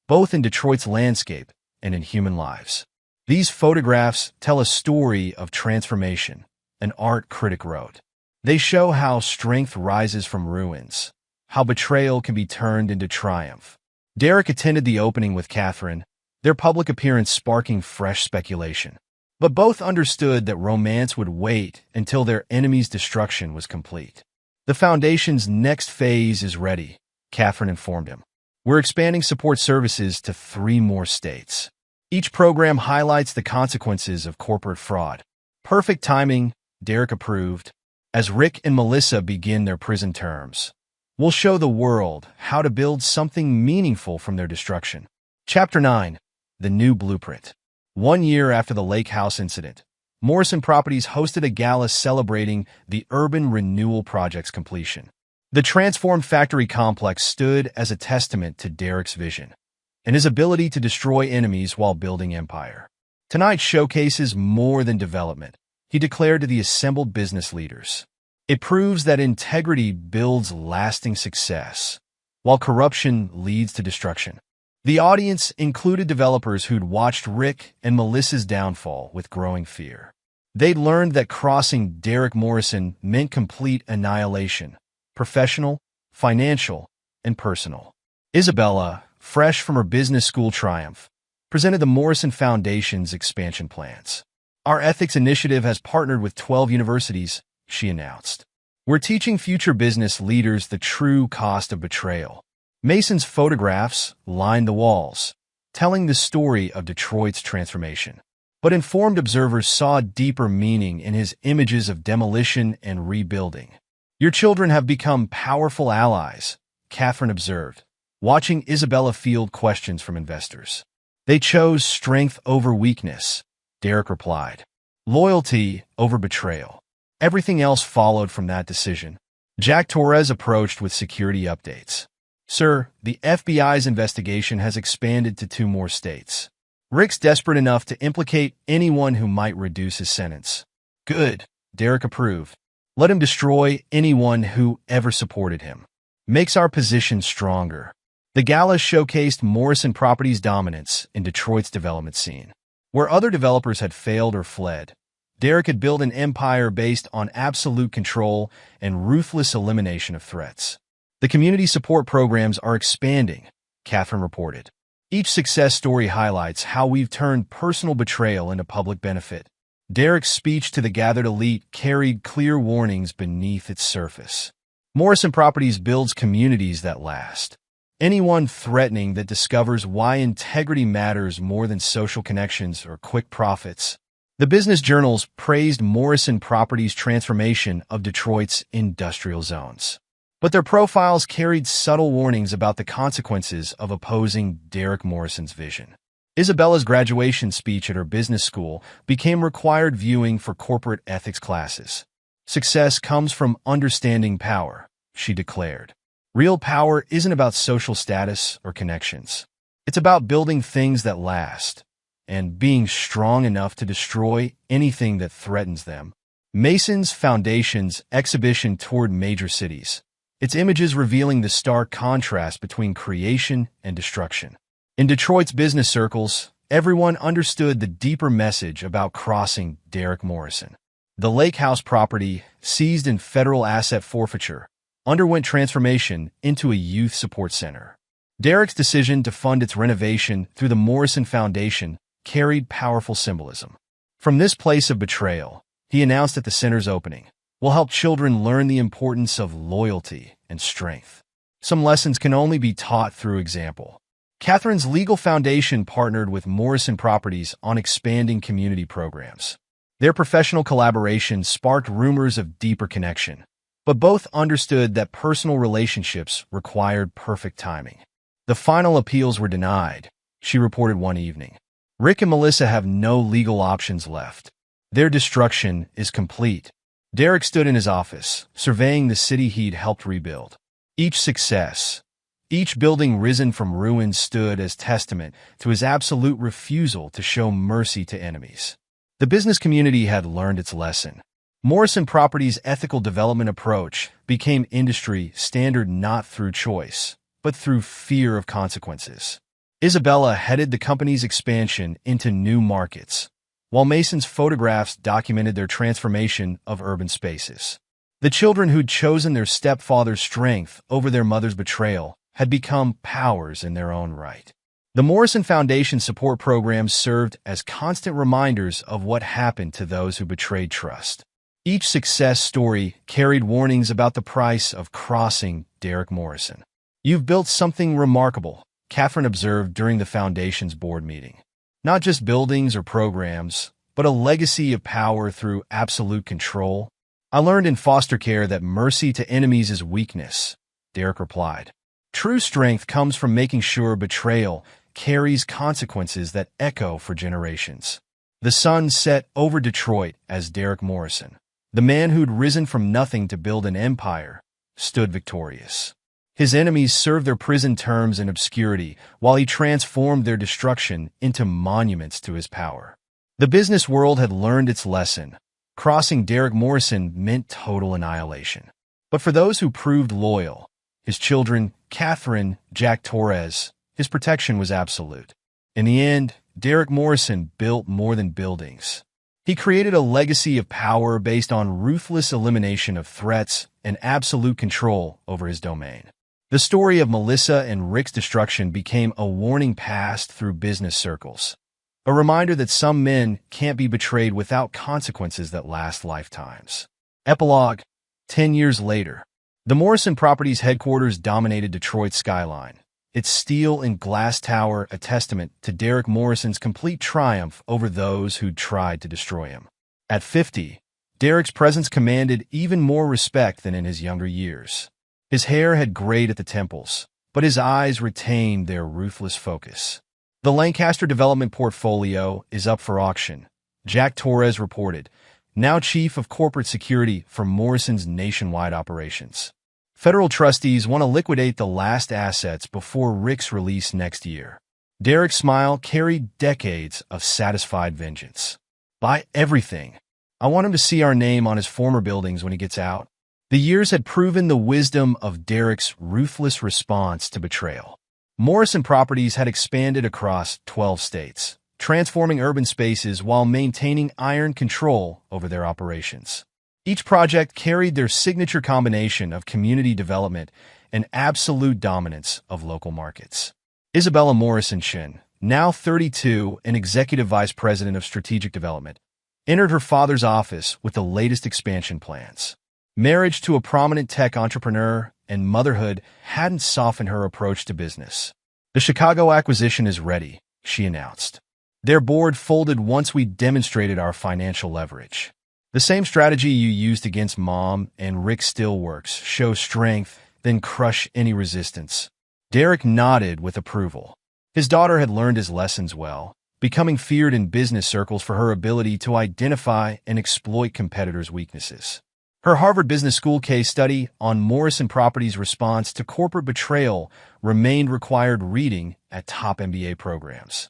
both in Detroit's landscape and in human lives. "These photographs tell a story of transformation," an art critic wrote. "They show how strength rises from ruins, how betrayal can be turned into triumph." Derek attended the opening with Catherine, their public appearance sparking fresh speculation. But both understood that romance would wait until their enemy's destruction was complete. "The foundation's next phase is ready," Catherine informed him. "We're expanding support services to 3 more states. Each program highlights the consequences of corporate fraud." "Perfect timing," Derek approved. "As Rick and Melissa begin their prison terms, we'll show the world how to build something meaningful from their destruction." Chapter 9. The New Blueprint. 1 year after the Lake House incident, Morrison Properties hosted a gala celebrating the urban renewal project's completion. The transformed factory complex stood as a testament to Derek's vision and his ability to destroy enemies while building empire. "Tonight showcases more than development," he declared to the assembled business leaders. "It proves that integrity builds lasting success, while corruption leads to destruction." The audience included developers who'd watched Rick and Melissa's downfall with growing fear. They'd learned that crossing Derek Morrison meant complete annihilation, professional, financial, and personal. Isabella, fresh from her business school triumph, presented the Morrison Foundation's expansion plans. "Our ethics initiative has partnered with 12 universities," she announced. "We're teaching future business leaders the true cost of betrayal." Mason's photographs lined the walls, telling the story of Detroit's transformation. But informed observers saw deeper meaning in his images of demolition and rebuilding. "Your children have become powerful allies," Catherine observed, watching Isabella field questions from investors. "They chose strength over weakness," Derek replied. "Loyalty over betrayal." Everything else followed from that decision. Jack Torres approached with security updates. "Sir, the FBI's investigation has expanded to 2 more states. Rick's desperate enough to implicate anyone who might reduce his sentence." "Good," Derek approved. "Let him destroy anyone who ever supported him. Makes our position stronger." The gala showcased Morrison Properties' dominance in Detroit's development scene. Where other developers had failed or fled, Derek had built an empire based on absolute control and ruthless elimination of threats. "The community support programs are expanding," Catherine reported. Each success story highlights how we've turned personal betrayal into public benefit. Derek's speech to the gathered elite carried clear warnings beneath its surface. Morrison Properties builds communities that last. Anyone threatening that discovers why integrity matters more than social connections or quick profits. The business journals praised Morrison Properties' transformation of Detroit's industrial zones. But their profiles carried subtle warnings about the consequences of opposing Derek Morrison's vision. Isabella's graduation speech at her business school became required viewing for corporate ethics classes. Success comes from understanding power, she declared. Real power isn't about social status or connections. It's about building things that last and being strong enough to destroy anything that threatens them. Mason's Foundation's exhibition toured major cities, its images revealing the stark contrast between creation and destruction. In Detroit's business circles, everyone understood the deeper message about crossing Derek Morrison. The Lake House property, seized in federal asset forfeiture, underwent transformation into a youth support center. Derek's decision to fund its renovation through the Morrison Foundation carried powerful symbolism. From this place of betrayal, he announced at the center's opening, will help children learn the importance of loyalty and strength. Some lessons can only be taught through example. Catherine's legal foundation partnered with Morrison Properties on expanding community programs. Their professional collaboration sparked rumors of deeper connection, but both understood that personal relationships required perfect timing. The final appeals were denied, she reported one evening. Rick and Melissa have no legal options left. Their destruction is complete. Derek stood in his office, surveying the city he'd helped rebuild. Each building risen from ruins stood as testament to his absolute refusal to show mercy to enemies. The business community had learned its lesson. Morrison Properties' ethical development approach became industry standard not through choice, but through fear of consequences. Isabella headed the company's expansion into new markets, while Mason's photographs documented their transformation of urban spaces. The children who'd chosen their stepfather's strength over their mother's betrayal had become powers in their own right. The Morrison Foundation support programs served as constant reminders of what happened to those who betrayed trust. Each success story carried warnings about the price of crossing Derek Morrison. You've built something remarkable, Catherine observed during the Foundation's board meeting. Not just buildings or programs, but a legacy of power through absolute control. I learned in foster care that mercy to enemies is weakness, Derek replied. True strength comes from making sure betrayal carries consequences that echo for generations. The sun set over Detroit as Derek Morrison, the man who'd risen from nothing to build an empire, stood victorious. His enemies served their prison terms in obscurity while he transformed their destruction into monuments to his power. The business world had learned its lesson. Crossing Derek Morrison meant total annihilation. But for those who proved loyal, his children, Catherine, Jack Torres, his protection was absolute. In the end, Derek Morrison built more than buildings. He created a legacy of power based on ruthless elimination of threats and absolute control over his domain. The story of Melissa and Rick's destruction became a warning passed through business circles, a reminder that some men can't be betrayed without consequences that last lifetimes. Epilogue: 10 years later, the Morrison Properties headquarters dominated Detroit's skyline, its steel and glass tower a testament to Derek Morrison's complete triumph over those who'd tried to destroy him. At 50, Derek's presence commanded even more respect than in his younger years. His hair had grayed at the temples, but his eyes retained their ruthless focus. The Lancaster development portfolio is up for auction, Jack Torres reported, now chief of corporate security for Morrison's nationwide operations. Federal trustees want to liquidate the last assets before Rick's release next year. Derek's smile carried decades of satisfied vengeance. Buy everything. I want him to see our name on his former buildings when he gets out. The years had proven the wisdom of Derek's ruthless response to betrayal. Morrison Properties had expanded across 12 states, transforming urban spaces while maintaining iron control over their operations. Each project carried their signature combination of community development and absolute dominance of local markets. Isabella Morrison-Shin, now 32 and Executive Vice President of Strategic Development, entered her father's office with the latest expansion plans. Marriage to a prominent tech entrepreneur and motherhood hadn't softened her approach to business. The Chicago acquisition is ready, she announced. Their board folded once we demonstrated our financial leverage. The same strategy you used against Mom and Rick still works. Show strength, then crush any resistance. Derek nodded with approval. His daughter had learned his lessons well, becoming feared in business circles for her ability to identify and exploit competitors' weaknesses. Her Harvard Business School case study on Morrison Properties' response to corporate betrayal remained required reading at top MBA programs.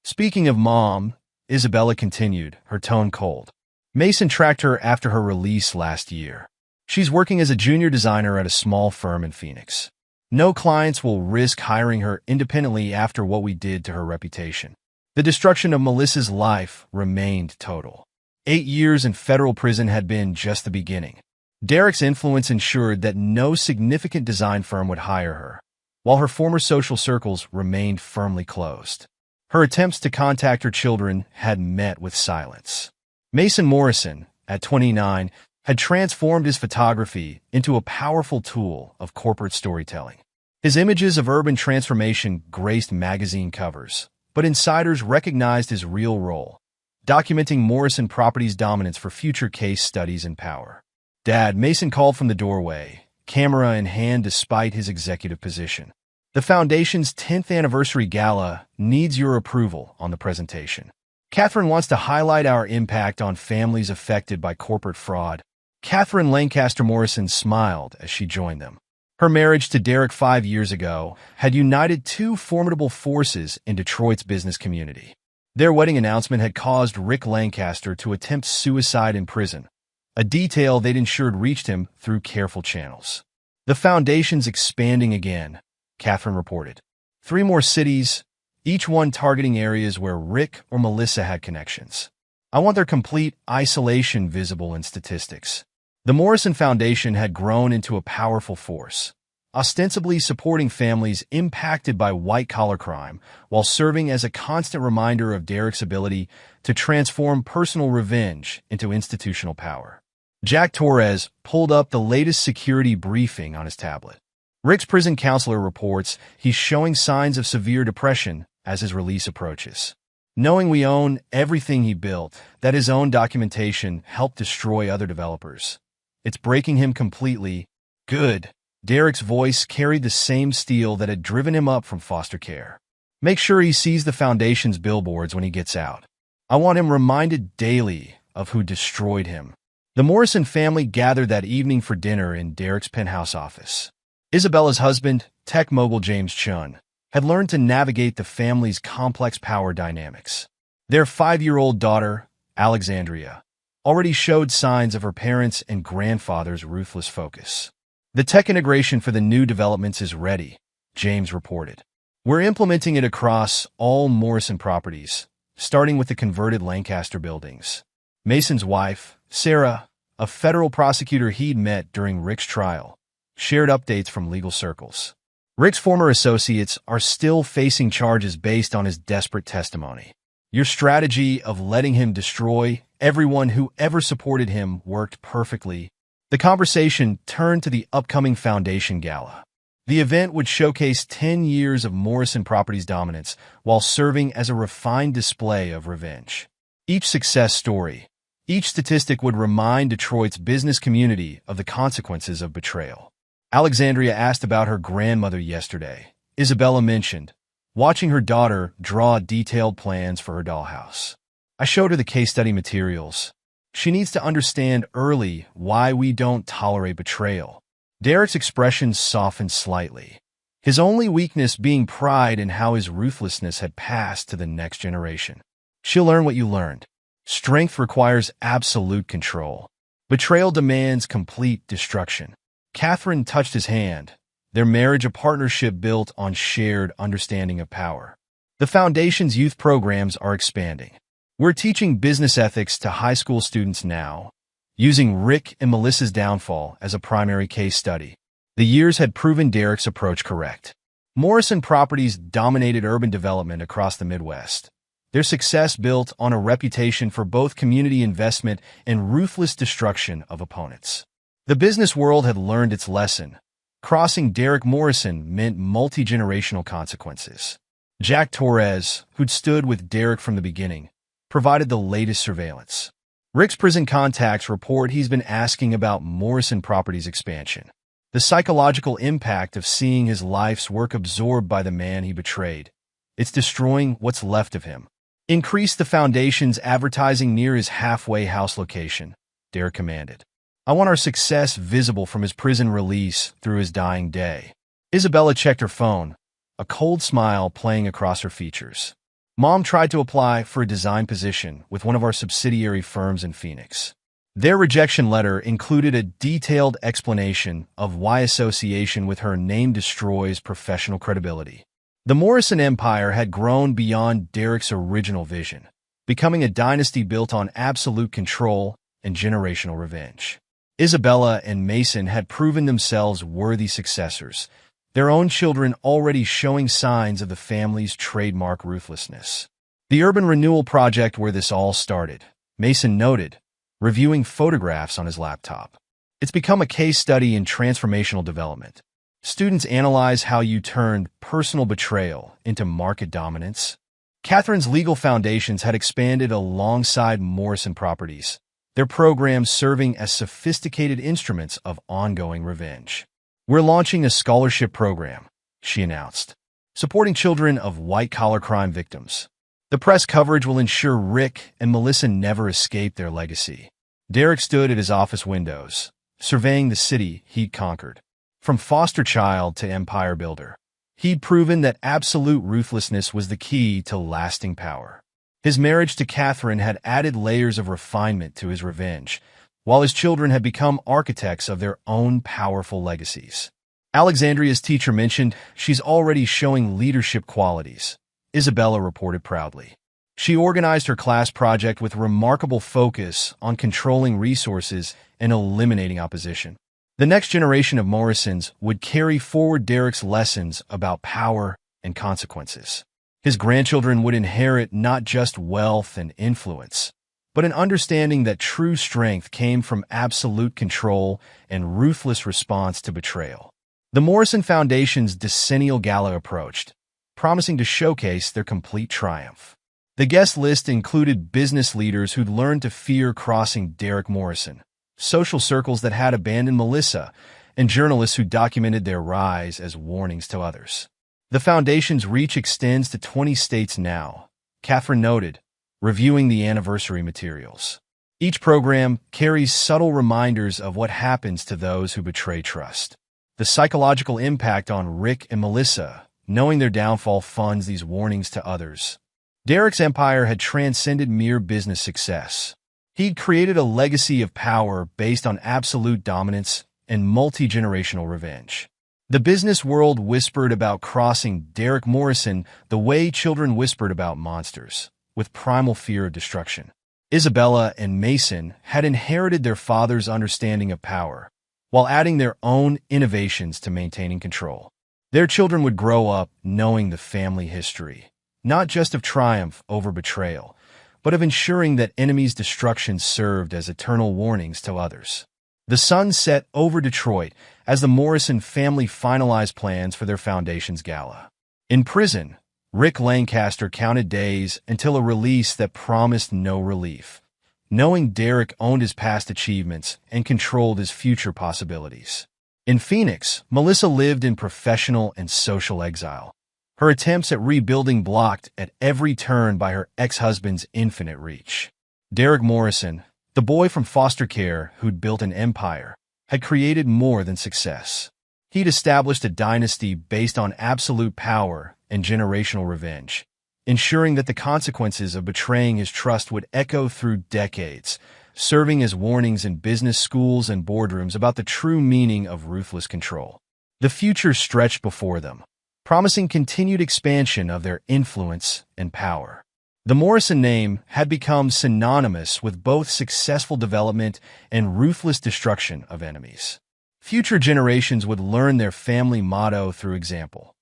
Speaking of Mom, Isabella continued, her tone cold. Mason tracked her after her release last year. She's working as a junior designer at a small firm in Phoenix. No clients will risk hiring her independently after what we did to her reputation. The destruction of Melissa's life remained total. 8 years in federal prison had been just the beginning. Derek's influence ensured that no significant design firm would hire her, while her former social circles remained firmly closed. Her attempts to contact her children had met with silence. Mason Morrison, at 29, had transformed his photography into a powerful tool of corporate storytelling. His images of urban transformation graced magazine covers, but insiders recognized his real role, documenting Morrison Properties' dominance for future case studies and power. Dad, Mason called from the doorway, camera in hand despite his executive position. The Foundation's 10th anniversary gala needs your approval on the presentation. Catherine wants to highlight our impact on families affected by corporate fraud. Catherine Lancaster Morrison smiled as she joined them. Her marriage to Derek 5 years ago had united two formidable forces in Detroit's business community. Their wedding announcement had caused Rick Lancaster to attempt suicide in prison, a detail they'd ensured reached him through careful channels. The Foundation's expanding again, Catherine reported. 3 more cities, each one targeting areas where Rick or Melissa had connections. I want their complete isolation visible in statistics. The Morrison Foundation had grown into a powerful force, ostensibly supporting families impacted by white-collar crime while serving as a constant reminder of Derek's ability to transform personal revenge into institutional power. Jack Torres pulled up the latest security briefing on his tablet. Rick's prison counselor reports he's showing signs of severe depression as his release approaches. Knowing we own everything he built, that his own documentation helped destroy other developers. It's breaking him completely. Good. Derek's voice carried the same steel that had driven him up from foster care. Make sure he sees the Foundation's billboards when he gets out. I want him reminded daily of who destroyed him. The Morrison family gathered that evening for dinner in Derek's penthouse office. Isabella's husband, tech mogul James Chun, had learned to navigate the family's complex power dynamics. Their 5-year-old daughter, Alexandria, already showed signs of her parents' and grandfather's ruthless focus. The tech integration for the new developments is ready, James reported. We're implementing it across all Morrison properties, starting with the converted Lancaster buildings. Mason's wife, Sarah, a federal prosecutor he'd met during Rick's trial, shared updates from legal circles. Rick's former associates are still facing charges based on his desperate testimony. Your strategy of letting him destroy everyone who ever supported him worked perfectly. The conversation turned to the upcoming Foundation Gala. The event would showcase 10 years of Morrison Properties' dominance while serving as a refined display of revenge. Each success story, each statistic would remind Detroit's business community of the consequences of betrayal. Alexandria asked about her grandmother yesterday. Isabella mentioned watching her daughter draw detailed plans for her dollhouse. I showed her the case study materials. She needs to understand early why we don't tolerate betrayal. Derek's expression softened slightly, his only weakness being pride in how his ruthlessness had passed to the next generation. She'll learn what you learned. Strength requires absolute control. Betrayal demands complete destruction. Catherine touched his hand, their marriage a partnership built on shared understanding of power. The Foundation's youth programs are expanding. We're teaching business ethics to high school students now, using Rick and Melissa's downfall as a primary case study. The years had proven Derek's approach correct. Morrison Properties dominated urban development across the Midwest. Their success built on a reputation for both community investment and ruthless destruction of opponents. The business world had learned its lesson. Crossing Derek Morrison meant multi-generational consequences. Jack Torres, who'd stood with Derek from the beginning, provided the latest surveillance. Rick's prison contacts report he's been asking about Morrison Properties expansion. The psychological impact of seeing his life's work absorbed by the man he betrayed. It's destroying what's left of him. Increase the foundation's advertising near his halfway house location, Derek commanded. I want our success visible from his prison release through his dying day. Isabella checked her phone, a cold smile playing across her features. Mom tried to apply for a design position with one of our subsidiary firms in Phoenix. Their rejection letter included a detailed explanation of why association with her name destroys professional credibility. The Morrison Empire had grown beyond Derek's original vision, becoming a dynasty built on absolute control and generational revenge. Isabella and Mason had proven themselves worthy successors, their own children already showing signs of the family's trademark ruthlessness. The urban renewal project where this all started, Mason noted, reviewing photographs on his laptop. It's become a case study in transformational development. Students analyze how you turned personal betrayal into market dominance. Catherine's legal foundations had expanded alongside Morrison Properties, their programs serving as sophisticated instruments of ongoing revenge. We're launching a scholarship program, she announced, supporting children of white-collar crime victims. The press coverage will ensure Rick and Melissa never escape their legacy. Derek stood at his office windows, surveying the city he'd conquered. From foster child to empire builder, he'd proven that absolute ruthlessness was the key to lasting power. His marriage to Catherine had added layers of refinement to his revenge, while his children had become architects of their own powerful legacies. Alexandria's teacher mentioned she's already showing leadership qualities, Isabella reported proudly. She organized her class project with remarkable focus on controlling resources and eliminating opposition. The next generation of Morrisons would carry forward Derek's lessons about power and consequences. His grandchildren would inherit not just wealth and influence, but an understanding that true strength came from absolute control and ruthless response to betrayal. The Morrison Foundation's decennial gala approached, promising to showcase their complete triumph. The guest list included business leaders who'd learned to fear crossing Derek Morrison, social circles that had abandoned Melissa, and journalists who documented their rise as warnings to others. The foundation's reach extends to 20 states now, Catherine noted, reviewing the anniversary materials. Each program carries subtle reminders of what happens to those who betray trust. The psychological impact on Rick and Melissa, knowing their downfall, funds these warnings to others. Derek's empire had transcended mere business success. He'd created a legacy of power based on absolute dominance and multi-generational revenge. The business world whispered about crossing Derek Morrison the way children whispered about monsters, with primal fear of destruction. Isabella and Mason had inherited their father's understanding of power, while adding their own innovations to maintaining control. Their children would grow up knowing the family history, not just of triumph over betrayal, but of ensuring that enemies' destruction served as eternal warnings to others. The sun set over Detroit as the Morrison family finalized plans for their foundation's gala. In prison, Rick Lancaster counted days until a release that promised no relief, knowing Derek owned his past achievements and controlled his future possibilities. In Phoenix, Melissa lived in professional and social exile, her attempts at rebuilding blocked at every turn by her ex-husband's infinite reach. Derek Morrison, the boy from foster care who'd built an empire, had created more than success. He'd established a dynasty based on absolute power and generational revenge, ensuring that the consequences of betraying his trust would echo through decades, serving as warnings in business schools and boardrooms about the true meaning of ruthless control. The future stretched before them, promising continued expansion of their influence and power. The Morrison name had become synonymous with both successful development and ruthless destruction of enemies. Future generations would learn their family motto through example: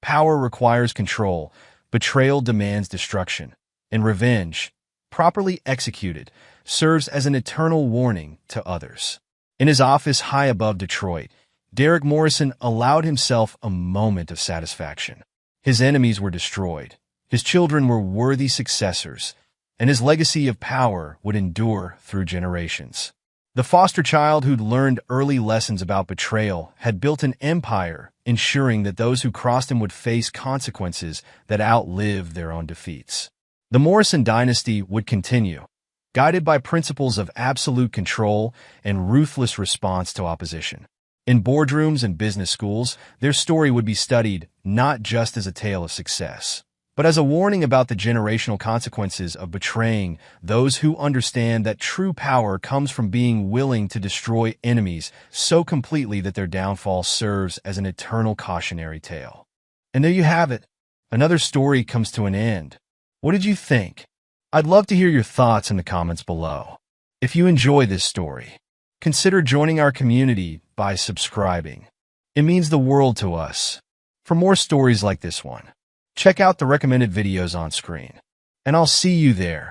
Power requires control, betrayal demands destruction, and revenge, properly executed, serves as an eternal warning to others. In his office high above Detroit, Derek Morrison allowed himself a moment of satisfaction. His enemies were destroyed, his children were worthy successors, and his legacy of power would endure through generations. The foster child who'd learned early lessons about betrayal had built an empire, ensuring that those who crossed him would face consequences that outlived their own defeats. The Morrison dynasty would continue, guided by principles of absolute control and ruthless response to opposition. In boardrooms and business schools, their story would be studied not just as a tale of success, but as a warning about the generational consequences of betraying those who understand that true power comes from being willing to destroy enemies so completely that their downfall serves as an eternal cautionary tale. And there you have it. Another story comes to an end. What did you think? I'd love to hear your thoughts in the comments below. If you enjoy this story, consider joining our community by subscribing. It means the world to us. For more stories like this one, check out the recommended videos on screen, and I'll see you there.